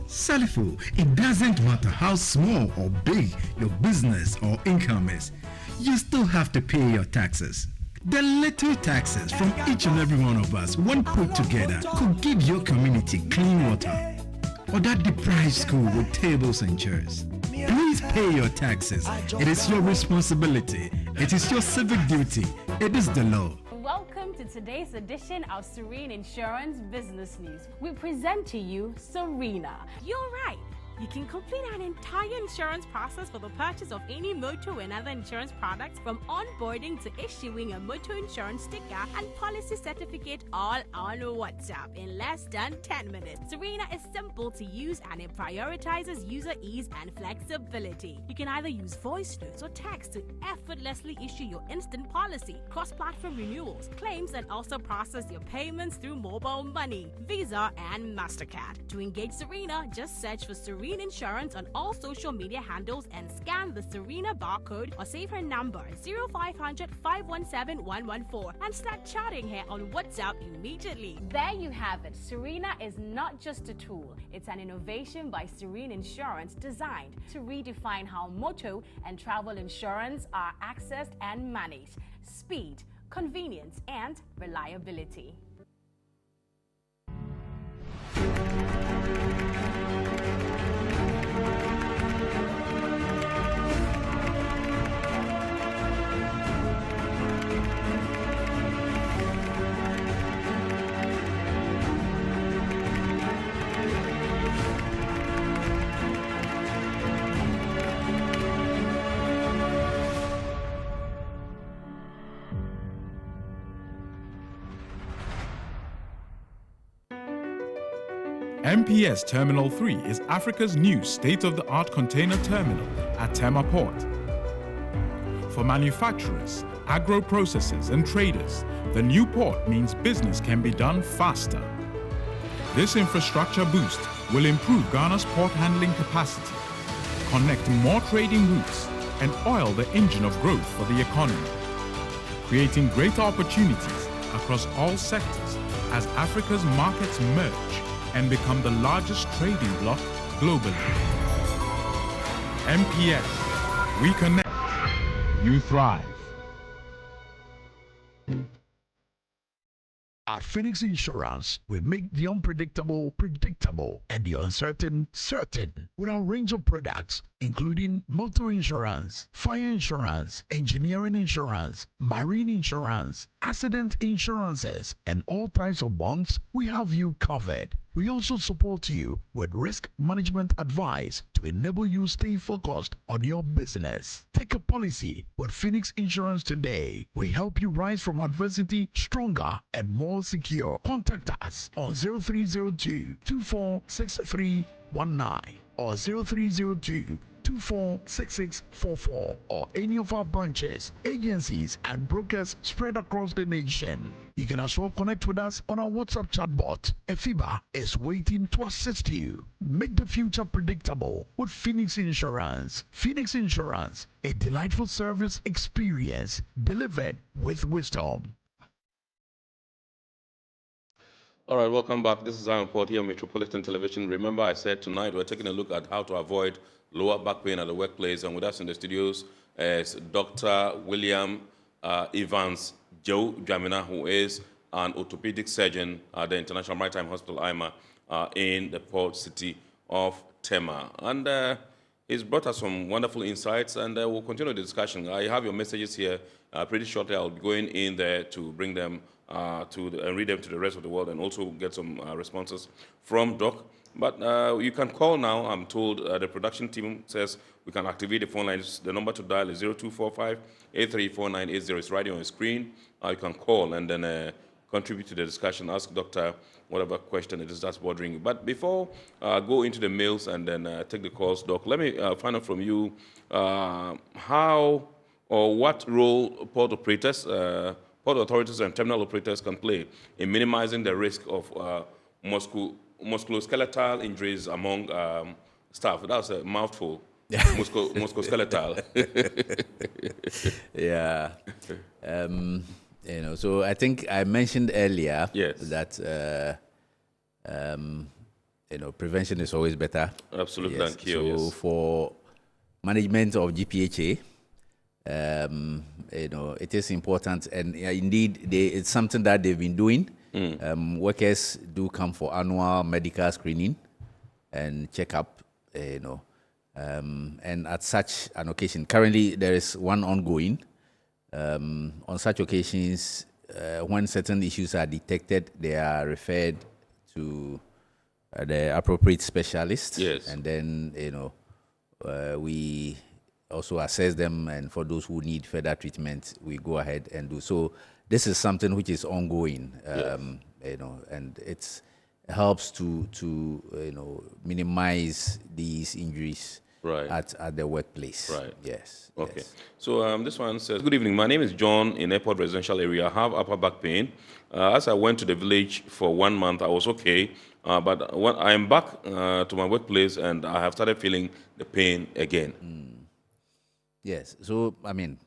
Salifo, it doesn't matter how small or big your business or income is, you still have to pay your taxes. The little taxes from each and every one of us, when put together, could give your community clean water or that deprived school with tables and chairs. Please pay your taxes. It is your responsibility. It is your civic duty. It is the law. Welcome to today's edition of Serene Insurance Business News. We present to you Serena. You're right. You can complete an entire insurance process for the purchase of any motor and other insurance products, from onboarding to issuing a motor insurance sticker and policy certificate, all on WhatsApp in less than 10 minutes. Serena is simple to use, and it prioritizes user ease and flexibility. You can either use voice notes or text to effortlessly issue your instant policy, cross-platform renewals, claims, and also process your payments through mobile money, Visa, and MasterCard. To engage Serena, just search for Serena Insurance on all social media handles and scan the Serena barcode or save her number 0500 517 114 and start chatting her on WhatsApp immediately. There you have it. Serena is not just a tool, it's an innovation by Serene Insurance designed to redefine how motor and travel insurance are accessed and managed. Speed, convenience, and reliability. MPS Terminal 3 is Africa's new state-of-the-art container terminal at Tema Port. For manufacturers, agro-processors and traders, the new port means business can be done faster. This infrastructure boost will improve Ghana's port handling capacity, connect more trading routes, and oil the engine of growth for the economy, creating greater opportunities across all sectors as Africa's markets merge and become the largest trading bloc globally. MPS, we connect, you thrive. At Phoenix Insurance, we make the unpredictable predictable and the uncertain certain with our range of products, including motor insurance, fire insurance, engineering insurance, marine insurance, accident insurances, and all types of bonds, we have you covered. We also support you with risk management advice to enable you stay focused on your business. Take a policy with Phoenix Insurance today. We help you rise from adversity stronger and more secure. Contact us on 0302 246319 or 0302 246644 or any of our branches, agencies, and brokers spread across the nation. You can as well connect with us on our WhatsApp chatbot. Efiba is waiting to assist you. Make the future predictable with Phoenix Insurance. Phoenix Insurance, a delightful service experience delivered with wisdom. All right, welcome back. This is Zion Port here on Metropolitan Television. Remember, I said tonight we're taking a look at how to avoid lower back pain at the workplace. And with us in the studios is Dr. William Evans Joe Jamina, who is an orthopedic surgeon at the International Maritime Hospital, IMA, in the port city of Tema. And he's brought us some wonderful insights, and we'll continue the discussion. I have your messages here. Pretty shortly, I'll be going in there to bring them and read them to the rest of the world, and also get some responses from Doc. But you can call now. I'm told the production team says we can activate the phone lines. The number to dial is 0245-834980. It's right on your screen. You can call and then contribute to the discussion. Ask Doctor whatever question it is that's bothering you. But before go into the mails and then take the calls, Doc, let me find out from you how or what role port operators, port authorities and terminal operators can play in minimizing the risk of musculoskeletal injuries among staff. That was a mouthful. Musculoskeletal. Yeah. So I think I mentioned earlier that prevention is always better. Absolutely, thank you. So for management of GPHA, it is important, and indeed, it's something that they've been doing. Workers do come for annual medical screening and checkup, and at such an occasion, currently there is one ongoing. On such occasions, when certain issues are detected, they are referred to the appropriate specialist. Yes. And then, we also assess them, and for those who need further treatment, we go ahead and do. So this is something which is ongoing, and it helps to minimize these injuries at the workplace. Right. Yes. Okay. Yes. So this one says, good evening. My name is John in Airport Residential Area. I have upper back pain. As I went to the village for 1 month, I was okay. But when I am back to my workplace, and I have started feeling the pain again. Yes. So, I mean,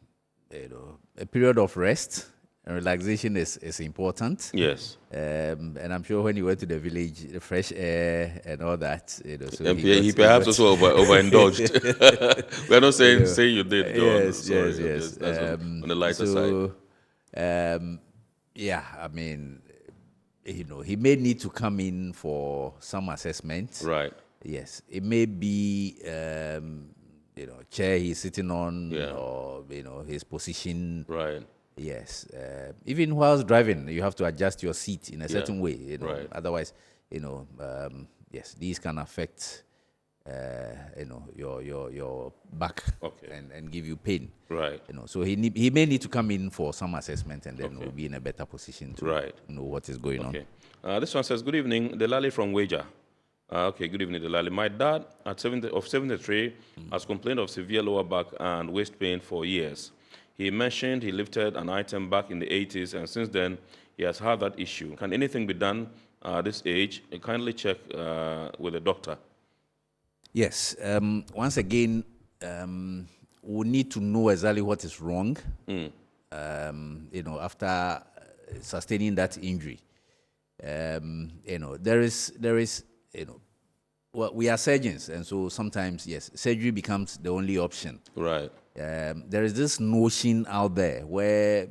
a period of rest and relaxation is important. Yes. And I'm sure when you went to the village, the fresh air and all that, so he perhaps also overindulged. We're not saying you did, John. Yes, Sorry, yes. That's on the lighter side. Yeah, I mean, he may need to come in for some assessment. Right. Yes. It may be, chair he's sitting on, or, his position. Right. Yes. Even whilst driving, you have to adjust your seat in a certain way. Right. Otherwise, yes, these can affect, your back and give you pain. Right. So he may need to come in for some assessment, and then we'll be in a better position to know what is going on. This one says, good evening, Delali from Wager. Okay, good evening, Delali. My dad, at 73, has complained of severe lower back and waist pain for years. He mentioned he lifted an item back in the 80s, and since then, he has had that issue. Can anything be done at this age? Kindly check with the doctor. Yes. Once again, we need to know exactly what is wrong, after sustaining that injury. There is, well, we are surgeons, and so sometimes, yes, surgery becomes the only option. Right. There is this notion out there where,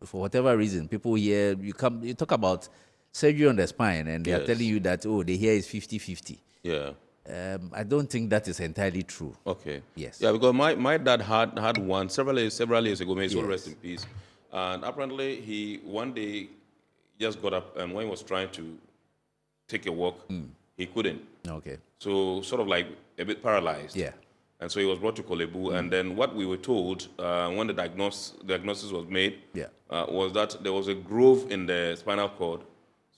for whatever reason, people hear, you talk about surgery on the spine, and they are telling you that, the hair is 50-50. Yeah. I don't think that is entirely true. Okay. Yes. Yeah, because my dad had one several years ago. May his soul Yes. rest in peace. And apparently he one day just got up, and when he was trying to take a walk, he couldn't. Okay. So sort of like a bit paralyzed. Yeah. And so he was brought to Kolebu, and then what we were told when the diagnosis was made was that there was a groove in the spinal cord.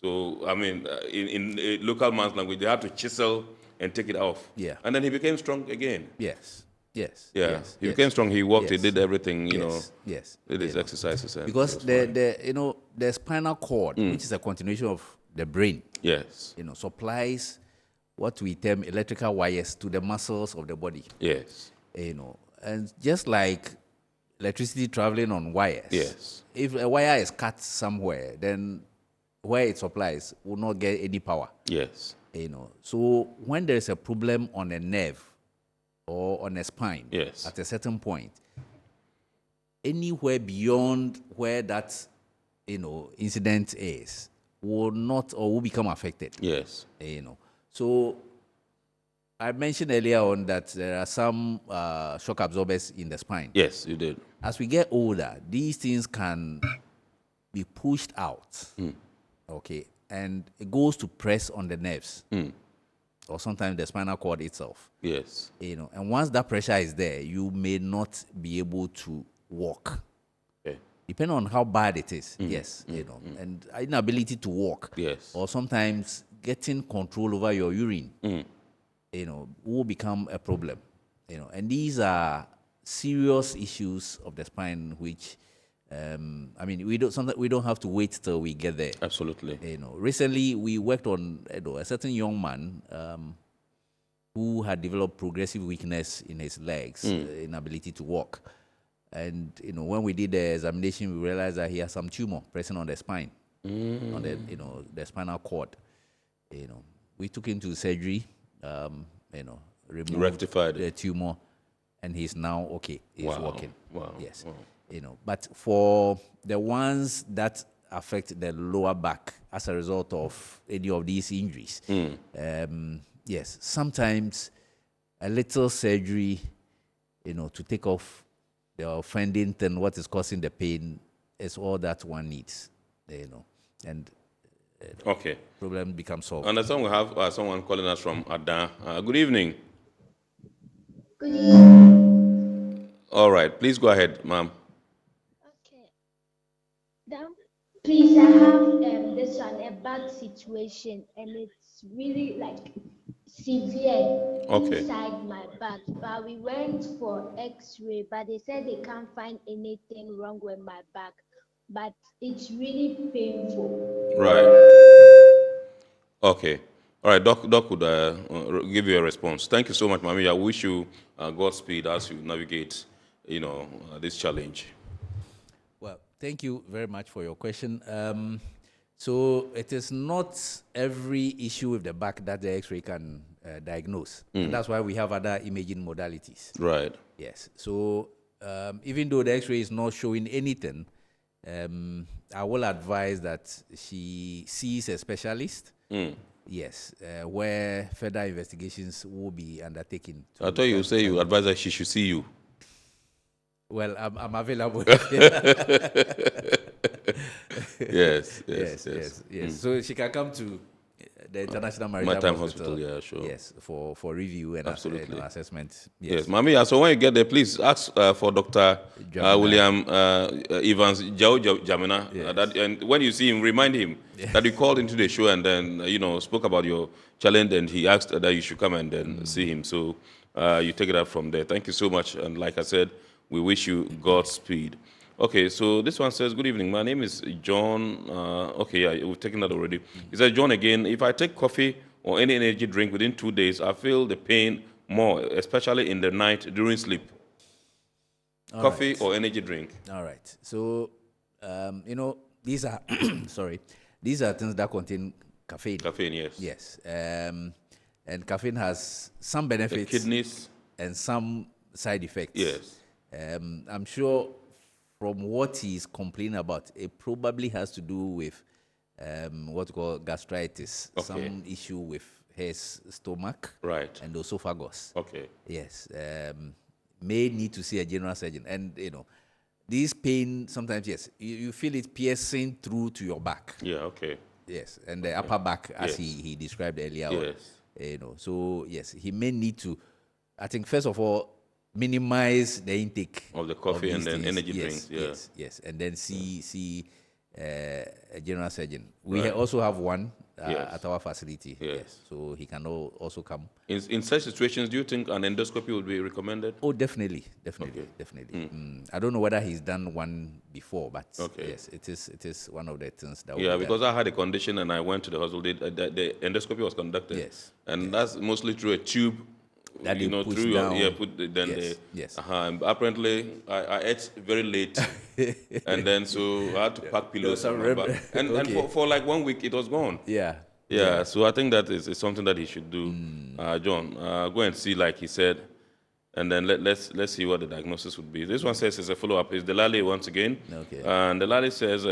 So, I mean, in local man's language, they had to chisel and take it off. Yeah. And then he became strong again. Yes. Yes. Yeah. Yes. He became strong. He walked. He Yes. did everything. You know. Yes. Did his exercises. And Because it was fine. the spinal cord, which is a continuation of the brain, Yes. supplies what we term electrical wires to the muscles of the body. Yes. And just like electricity traveling on wires. Yes. If a wire is cut somewhere, then where it supplies will not get any power. Yes. So when there is a problem on a nerve or on a spine, yes, at a certain point, anywhere beyond where that incident is will not or will become affected. Yes. So I mentioned earlier on that there are some shock absorbers in the spine. Yes, you did. As we get older, these things can be pushed out. Okay. And it goes to press on the nerves. Or sometimes the spinal cord itself. Yes. And once that pressure is there, you may not be able to walk. Okay. Depending on how bad it is. Yes. And inability to walk. Yes. Or sometimes getting control over your urine. Will become a problem. And these are serious issues of the spine, which we don't have to wait till we get there. Absolutely. Recently we worked on a certain young man who had developed progressive weakness in his legs, inability to walk. And when we did the examination, we realized that he has some tumor present on the spine, on the the spinal cord. We took him to surgery. Removed rectified the tumor, and he's now okay. He's walking. Wow. Yes. But for the ones that affect the lower back as a result of any of these injuries, yes, sometimes a little surgery, to take off the offending thing, what is causing the pain, is all that one needs. And okay, problem becomes solved. And we have someone calling us from Adan. Good evening. Good evening. All right, please go ahead, ma'am. Okay. Please, I have this one, a bad situation, and it's really like severe inside my back. But we went for X-ray, but they said they can't find anything wrong with my back. But it's really painful. Right. Okay. All right, Doc would give you a response. Thank you so much, Mami. I wish you Godspeed as you navigate, this challenge. Well, thank you very much for your question. So it is not every issue with the back that the X-ray can diagnose. And that's why we have other imaging modalities. Right. Yes. So even though the X-ray is not showing anything, I will advise that she sees a specialist. Yes, where further investigations will be undertaken. I thought you say you advise that she should see you. Well, I'm available. Yes. So she can come to the International Maritime Hospital. Yeah, sure. Yes, for review and assessment. Yes, Mami. So when you get there, please ask for Dr. William Evans Jamina. Yes. And when you see him, remind him that you called into the show and then spoke about your challenge, and he asked that you should come and then see him. So you take it out from there. Thank you so much. And like I said, we wish you Godspeed. Okay, so this one says, good evening. My name is John. We've taken that already. He says, John, again, if I take coffee or any energy drink within 2 days, I feel the pain more, especially in the night during sleep. Coffee or energy drink. All right. So, these are, these are things that contain caffeine. Caffeine, yes. Yes. And caffeine has some benefits. The kidneys. And some side effects. Yes. I'm sure from what he's complaining about, it probably has to do with what we call gastritis, some issue with his stomach, right, and the esophagus. Okay. Yes, may need to see a general surgeon, and this pain sometimes, yes, you feel it piercing through to your back. Yeah, okay. Yes, and the upper back, as Yes. he described earlier. Yes. On, so yes, he may need to, I think, first of all, minimize the intake of the coffee and then energy drinks. Yeah. Yes, and then see a general surgeon. We Right. also have one Yes. at our facility. Yes. So he can also come. In such situations, do you think an endoscopy would be recommended? Oh, definitely. I don't know whether he's done one before, but yes, it is one of the things that. Yeah, because I had a condition and I went to the hospital. The endoscopy was conducted. Yes. And that's mostly through a tube. That you they know, push through down. Yes. And apparently, I ate very late, and then so I had to pack pillows on my back. And for like 1 week, it was gone. Yeah. So I think that is something that he should do. John, go and see, like he said, and then let's see what the diagnosis would be. This one says it's a follow-up. It's Delali once again. Okay. And Delali says,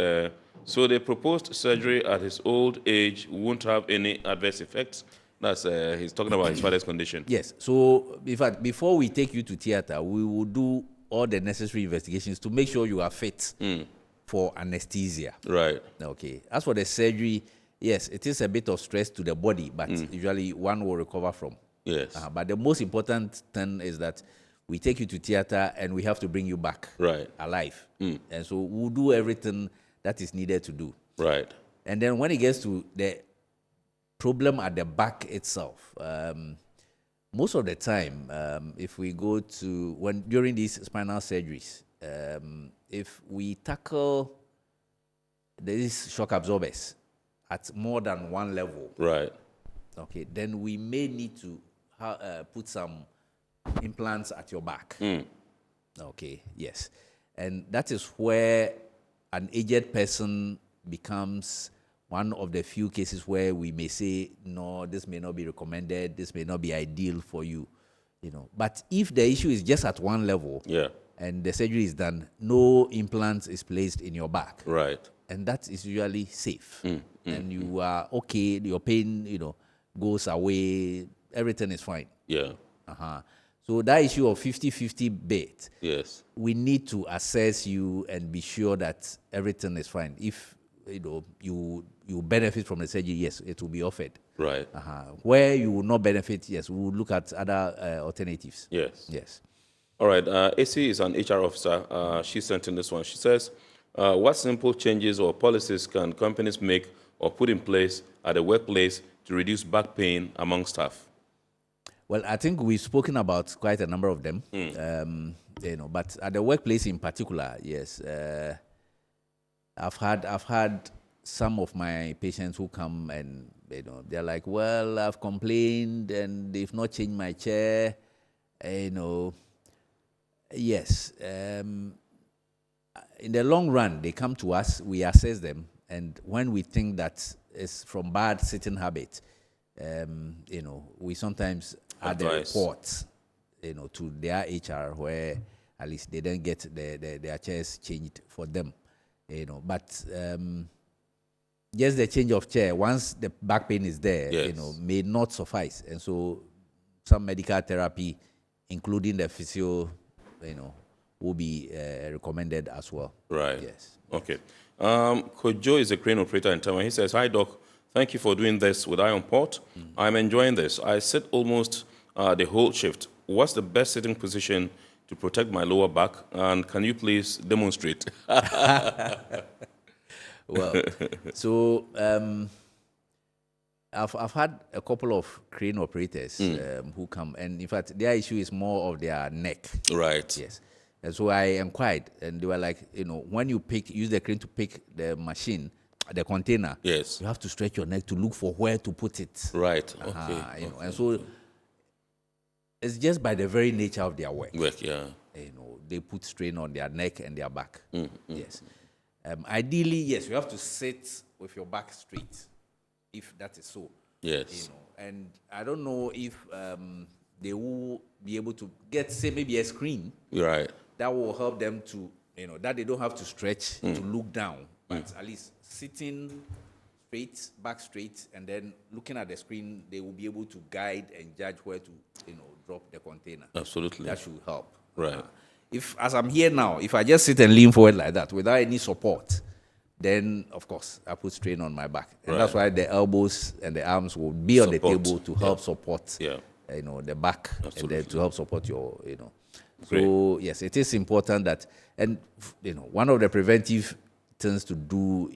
so the proposed surgery at his old age won't have any adverse effects. That's he's talking about his father's condition. Yes. So, in fact, before we take you to theater, we will do all the necessary investigations to make sure you are fit for anesthesia. Right. Okay. As for the surgery, yes, it is a bit of stress to the body, but usually one will recover from. Yes. But the most important thing is that we take you to theater and we have to bring you back alive. And so we'll do everything that is needed to do. Right. And then when it gets to the problem at the back itself, most of the time, if we go to during these spinal surgeries, if we tackle these shock absorbers at more than one level, right? Okay, then we may need to put some implants at your back. Okay, yes, and that is where an aged person becomes one of the few cases where we may say, no, this may not be recommended, this may not be ideal for you, But if the issue is just at one level, and the surgery is done, no implants is placed in your back, right? And that is usually safe, and you are okay. Your pain, goes away. Everything is fine. Yeah. So that issue of 50-50 bet, yes, we need to assess you and be sure that everything is fine. If you benefit from the surgery, yes, it will be offered. Right. Where you will not benefit, yes, we will look at other alternatives. Yes. All right. AC is an HR officer. She sent in this one. She says, what simple changes or policies can companies make or put in place at the workplace to reduce back pain among staff? Well, I think we've spoken about quite a number of them. But at the workplace in particular, yes. I've had some of my patients who come and they're like, well, I've complained and they've not changed my chair. Yes. In the long run, they come to us, we assess them, and when we think that it's from bad sitting habit, we sometimes add the reports, to their HR where at least they then get their chairs changed for them. But just the change of chair, once the back pain is there, may not suffice. And so some medical therapy, including the physio, will be recommended as well. Right. Yes. Okay. Kojo is a crane operator in Tema. He says, hi, Doc. Thank you for doing this with YILPORT. I'm enjoying this. I sit almost the whole shift. What's the best sitting position to protect my lower back? And can you please demonstrate? Well, so I've had a couple of crane operators who come, and in fact, their issue is more of their neck. Right. Yes. And so I inquired, and they were like, when you use the crane to pick the machine, the container, yes, you have to stretch your neck to look for where to put it. Right. Okay. And so it's just by the very nature of their work. Yeah. They put strain on their neck and their back. Yes. Ideally, yes, you have to sit with your back straight, if that is so. Yes. And I don't know if they will be able to get, say, maybe a screen. Right. That will help them to, that they don't have to stretch to look down, but at least sitting straight, back straight, and then looking at the screen, they will be able to guide and judge where to, drop the container. Absolutely. That should help. Right. If, as I'm here now, if I just sit and lean forward like that without any support, then of course I put strain on my back, and that's why the elbows and the arms will be on the table to help support, the back, and then to help support your, So yes, it is important that, and one of the preventive things to do,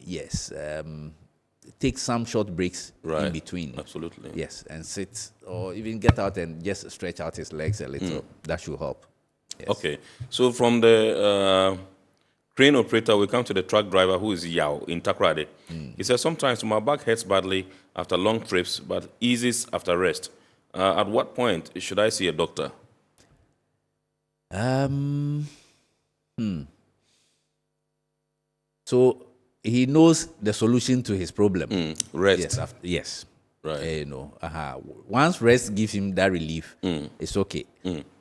take some short breaks in between. Absolutely. Yes, and sit or even get out and just stretch out his legs a little. That should help. Yes. Okay, so from the crane operator, we come to the truck driver who is Yao in Takoradi. He says, sometimes my back hurts badly after long trips, but eases after rest. At what point should I see a doctor? So he knows the solution to his problem. Rest. Yes. Right. Once rest gives him that relief, it's okay.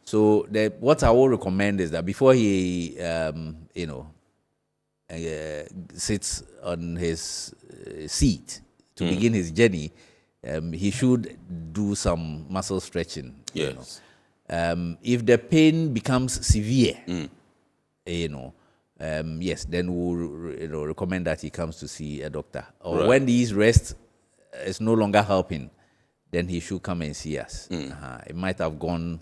So what I will recommend is that before he, sits on his seat to begin his journey, he should do some muscle stretching. Yes. If the pain becomes severe, yes, then we'll recommend that he comes to see a doctor. Or when these rest is no longer helping, then he should come and see us. It might have gone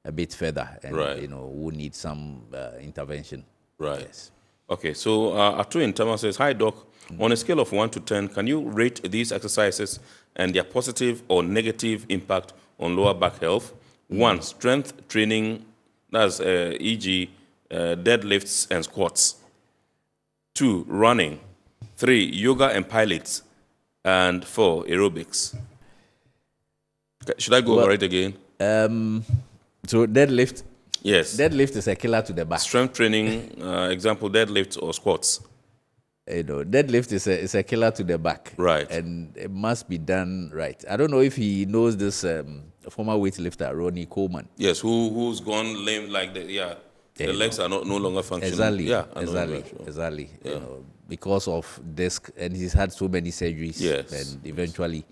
a bit further, and we'll need some intervention. Right. Yes. Okay, so Atu in Tema says, hi doc, on a scale of 1 to 10, can you rate these exercises and their positive or negative impact on lower back health? 1, strength training, that's e.g. Deadlifts and squats. 2, running. 3, yoga and pilates. And 4, aerobics. Should I go over it again? So deadlift. Yes. Deadlift is a killer to the back. Strength training, example, deadlifts or squats. Deadlift is a killer to the back. Right. And it must be done right. I don't know if he knows this former weightlifter, Ronnie Coleman. Yes, who's gone lame like the legs are no longer functioning. Exactly. Yeah, Exactly. Because of disc, and he's had so many surgeries. Yes. And eventually,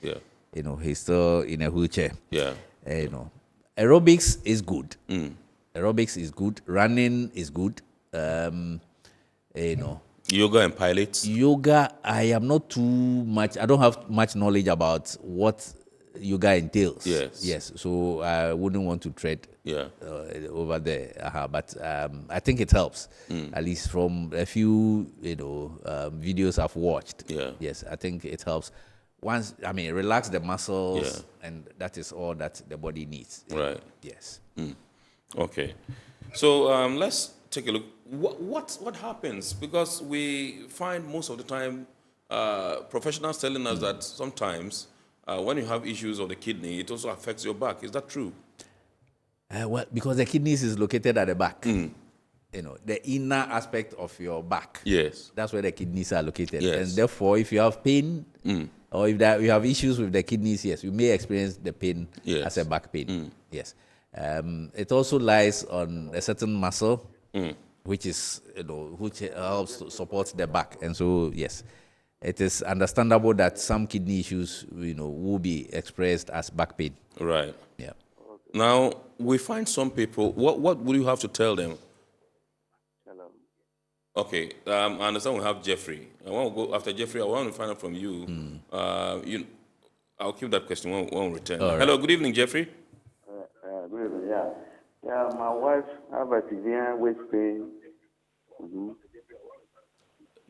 he's still in a wheelchair. Yeah. Aerobics is good. Aerobics is good. Running is good. Yoga and pilates. Yoga, I am not too much. I don't have much knowledge about what yoga entails. Yes. So I wouldn't want to tread over there. But I think it helps. At least from a few videos I've watched. Yeah. Yes, I think it helps. Relax the muscles, and that is all that the body needs. Right. Yes. Okay. So let's take a look. What happens? Because we find most of the time professionals telling us that sometimes when you have issues of the kidney, it also affects your back. Is that true? Well, because the kidneys is located at the back. The inner aspect of your back. Yes. That's where the kidneys are located. Yes. And therefore, if you have pain, or if you have issues with the kidneys, yes, you may experience the pain as a back pain. Yes. It also lies on a certain muscle, which is, which helps to support the back. And so, yes, it is understandable that some kidney issues, will be expressed as back pain. Right. Yeah. Now, we find some people, what would you have to tell them? Hello. Okay, I understand we have Jeffrey. I want to go after Jeffrey. I want to find out from you. I'll keep that question when we return. All right. Hello, good evening, Jeffrey. Good evening, yeah, my wife have a severe waist pain.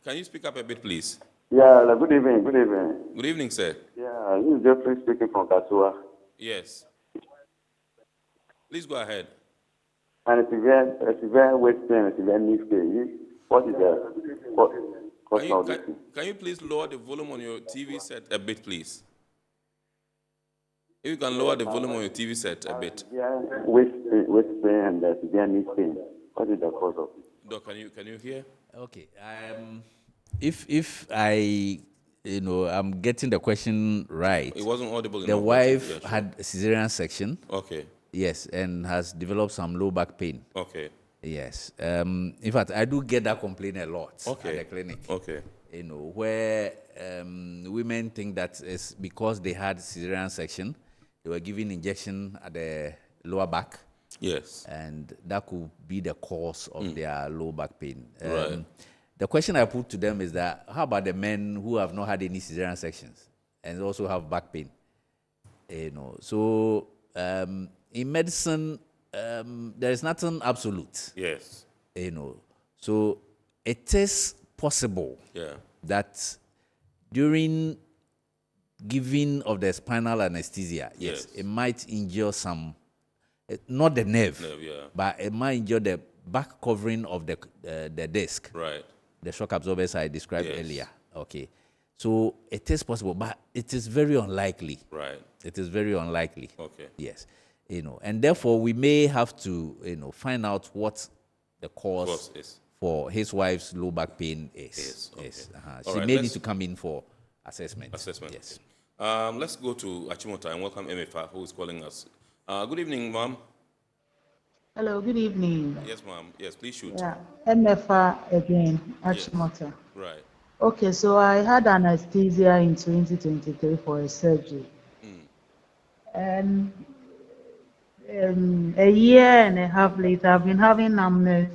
Can you speak up a bit, please? Yeah, good evening. Good evening, sir. Yeah, this is Jeffrey speaking from Kasua. Yes. Please go ahead. And a severe waist pain, a severe knee pain. What is Can you please lower the volume on your TV set a bit, please? If you can lower the volume on your TV set a bit. Yeah, waist pain and severe knee pain. What is the cause of it? Doc, can you hear? Okay. If I, I'm getting the question right. It wasn't audible enough. The wife had a cesarean section. Okay. Yes, and has developed some low back pain. Okay. Yes. In fact, I do get that complaint a lot at the clinic. Okay. You know, where women think that it's because they had cesarean section, they were given injection at the lower back. Yes. And that could be the cause of their low back pain. Right. The question I put to them is that, how about the men who have not had any cesarean sections and also have back pain? You know, so in medicine, there is nothing absolute. Yes. You know, so it is possible that during giving of the spinal anesthesia, yes, it might injure some, not the nerve, but it might injure the back covering of the disc. Right. The shock absorbers I described earlier. Okay. So it is possible, but it is very unlikely. Right. It is very unlikely. Okay. Yes. You know, and therefore we may have to, you know, find out what the cause is for his wife's low back pain is. Okay. Yes. All She right, may need to come in for assessment. Yes. Let's go to Achimota and welcome MFA, who is calling us. Good evening, ma'am. Hello, good evening. Yes, ma'am. Yes, please shoot. Yeah, MFA again, Achimota. Right. Okay, so I had anesthesia in 2023 for a surgery. And a year and a half later, I've been having numbness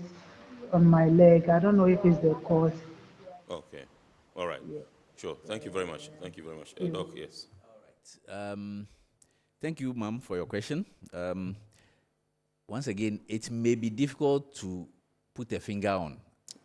on my leg. I don't know if it's the cause. Okay. All right. Sure. Thank you very much. Thank you very much. Doc, yes. All right. Thank you, ma'am, for your question. Once again, it may be difficult to put a finger on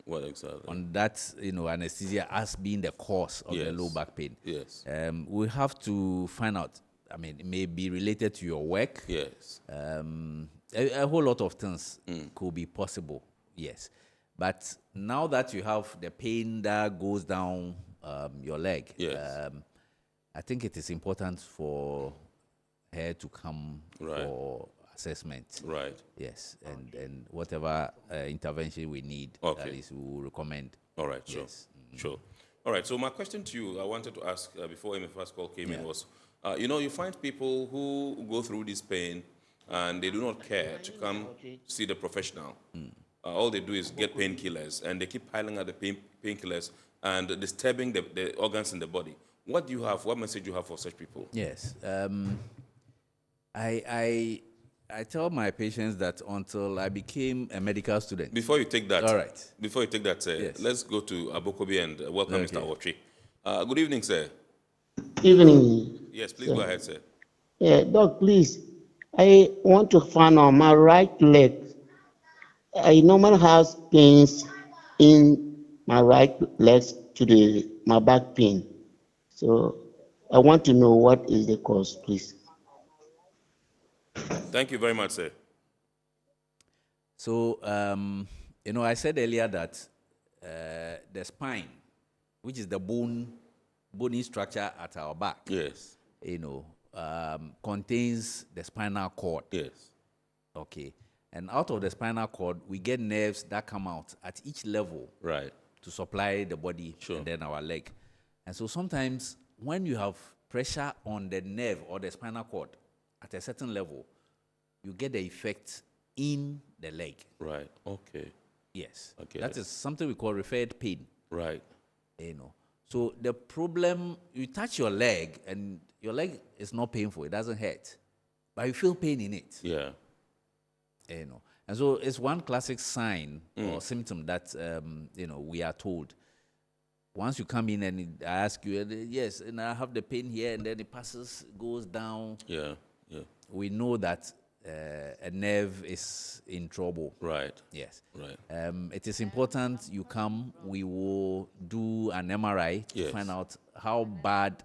what exactly on that, you know, anesthesia as being the cause of the low back pain. Yes. We have to find out. I mean, it may be related to your work. Yes. A whole lot of things could be possible. Yes. But now that you have the pain that goes down your leg, I think it is important for her to come for assessment. Right. Yes. And whatever intervention we need, at least we will recommend. All right. Sure. Yes. Sure. All right. So my question to you, I wanted to ask before MFA's call came in was, you know, you find people who go through this pain and they do not care to come see the professional. All they do is get painkillers, and they keep piling up the painkillers and disturbing the organs in the body. What do you have? What message do you have for such people? Yes. I tell my patients that until I became a medical student. Before you take that, all right. Before you take that, yes. Let's go to Abokobi and welcome Mr. Awotri. Good evening, sir. Evening. Yes, please go ahead, sir. Yeah, Doc, please. I want to find out my right leg. I normally have pains in my right legs to my back pain. So I want to know what is the cause, please. Thank you very much, sir. So, you know, I said earlier that the spine, which is the bony structure at our back, yes, you know, contains the spinal cord. Yes. Okay. And out of the spinal cord, we get nerves that come out at each level. Right. To supply the body and then our leg. And so sometimes when you have pressure on the nerve or the spinal cord at a certain level, you get the effect in the leg. Right. Okay. Yes. Okay. That is something we call referred pain. Right. You know. So the problem, you touch your leg and your leg is not painful. It doesn't hurt. But you feel pain in it. Yeah. You know. And so it's one classic sign or symptom that, you know, we are told. Once you come in and I ask you, yes, and I have the pain here, and then it passes, goes down. Yeah, yeah. We know that a nerve is in trouble. Right. Yes. Right. It is important you come. We will do an MRI to find out how bad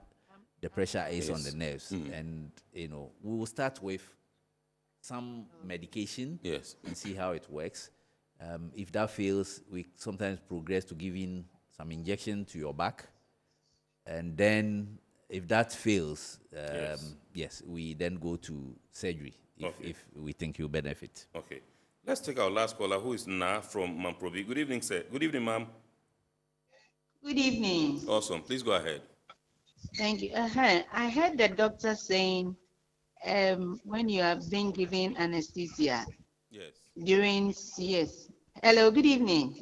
the pressure is on the nerves. And, you know, we will start with some medication and see how it works. If that fails, we sometimes progress to giving some injection to your back. And then if that fails, yes, we then go to surgery if we think you benefit. Okay. Let's take our last caller, who is Na from Mamprobi. Good evening, sir. Good evening, ma'am. Good evening. Awesome. Please go ahead. Thank you. I heard the doctor saying when you have been given anesthesia, yes, during CS. Hello, good evening.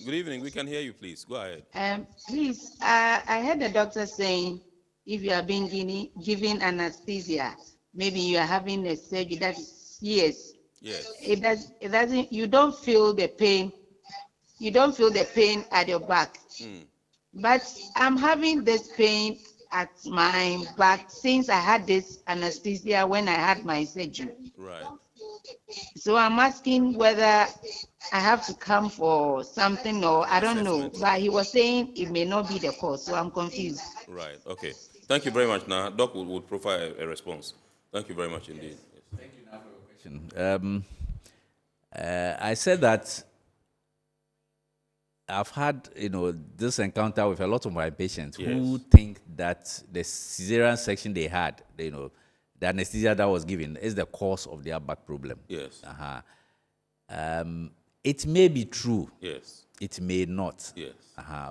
Good evening. We can hear you, please. Go ahead. Please, I heard the doctor saying if you are being given anesthesia, maybe you are having a surgery that is CS. Yes. It doesn't, you don't feel the pain. You don't feel the pain at your back. But I'm having this pain at my back since I had this anesthesia when I had my surgery. Right. So I'm asking whether I have to come for something or I don't know. But he was saying it may not be the cause, so I'm confused. Right. Okay. Thank you very much. Now, Doc would provide a response. Thank you very much indeed. Yes. Thank you now for your question. I said that I've had, this encounter with a lot of my patients who think that the cesarean section they had, the anesthesia that was given is the cause of their back problem. Yes. It may be true. Yes. It may not. Yes.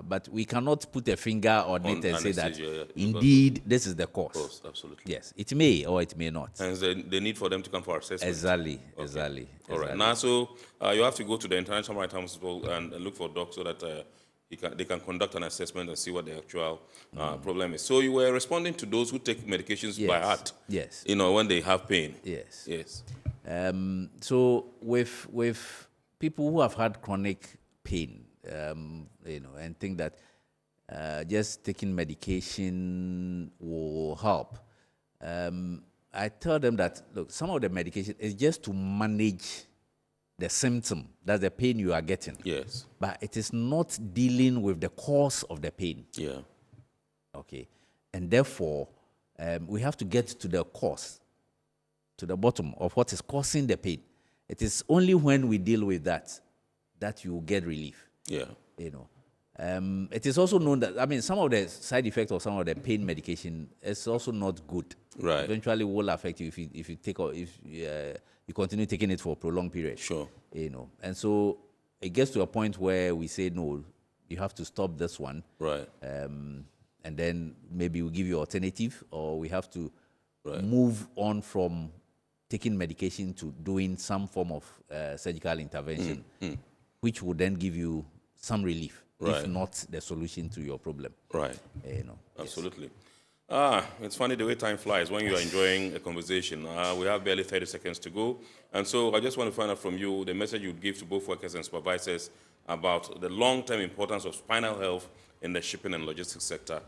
But we cannot put a finger on it and say that indeed this is the cause. Of course, absolutely. Yes, it may or it may not. And the need for them to come for assessment. Exactly. Okay. Exactly. All right. Now, so you have to go to the International Maritime Hospital and look for a doc so that they can conduct an assessment and see what the actual problem is. So you were responding to those who take medications by heart. Yes. When they have pain. Yes. Yes. So with people who have had chronic pain, and think that just taking medication will help. I tell them that, look, some of the medication is just to manage the symptom, that's the pain you are getting. Yes. But it is not dealing with the cause of the pain. Yeah. Okay. And therefore, we have to get to the cause, to the bottom of what is causing the pain. It is only when we deal with that you will get relief. Yeah. It is also known that, some of the side effects of some of the pain medication is also not good. Right. Eventually will affect you if you take or if you continue taking it for a prolonged period. Sure. And so it gets to a point where we say, no, you have to stop this one. Right. And then maybe we'll give you alternative, or we have to move on from taking medication to doing some form of surgical intervention, which would then give you some relief, if not the solution to your problem. Right. Absolutely. It's funny the way time flies when you are enjoying a conversation. We have barely 30 seconds to go. And so I just want to find out from you the message you would give to both workers and supervisors about the long-term importance of spinal health in the shipping and logistics sector,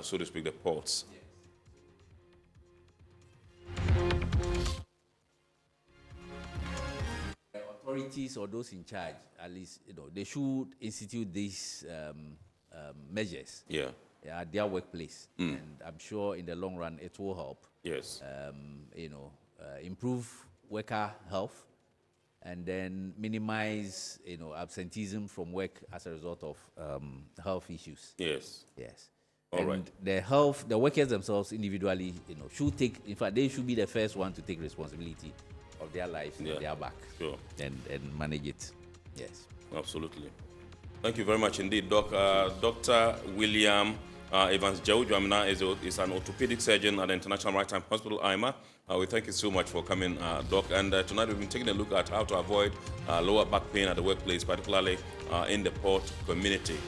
so to speak, the ports. Authorities or those in charge, at least, they should institute these measures at their workplace. And I'm sure in the long run it will help. Yes. Improve worker health, and then minimize, absenteeism from work as a result of health issues. Yes. Yes. All right. The workers themselves individually, should take, in fact, they should be the first one to take responsibility of their life, their back, and manage it. Yes. Absolutely. Thank you very much indeed, Doc. Dr. William Evans Jawujamina is an orthopedic surgeon at the International Maritime Hospital, IMA. We thank you so much for coming, Doc. And tonight we've been taking a look at how to avoid lower back pain at the workplace, particularly in the port community.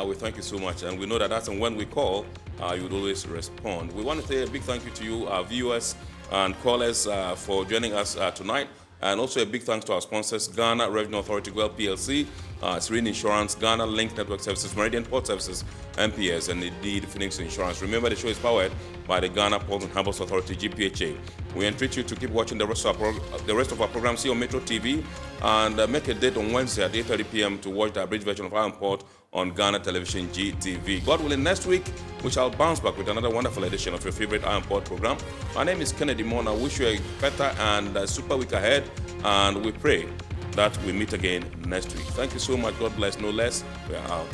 We thank you so much, and we know that that's when we call, you would always respond. We want to say a big thank you to you, our viewers and callers, for joining us tonight. And also a big thanks to our sponsors, Ghana Regional Authority, PLC, Serene Insurance, Ghana Link Network Services, Meridian Port Services, MPS, and indeed Phoenix Insurance. Remember, the show is powered by the Ghana Port and Harbours Authority, GPHA. We entreat you to keep watching the rest of our programs here on Metro TV, and make a date on Wednesday at 8:30 p.m. to watch the abridged version of Iron Port on Ghana Television GTV. God willing, next week we shall bounce back with another wonderful edition of your favorite Iron Port program. My name is Kennedy Mona. I wish you a better and super week ahead, and we pray that we meet again next week. Thank you so much. God bless. No less. We are out.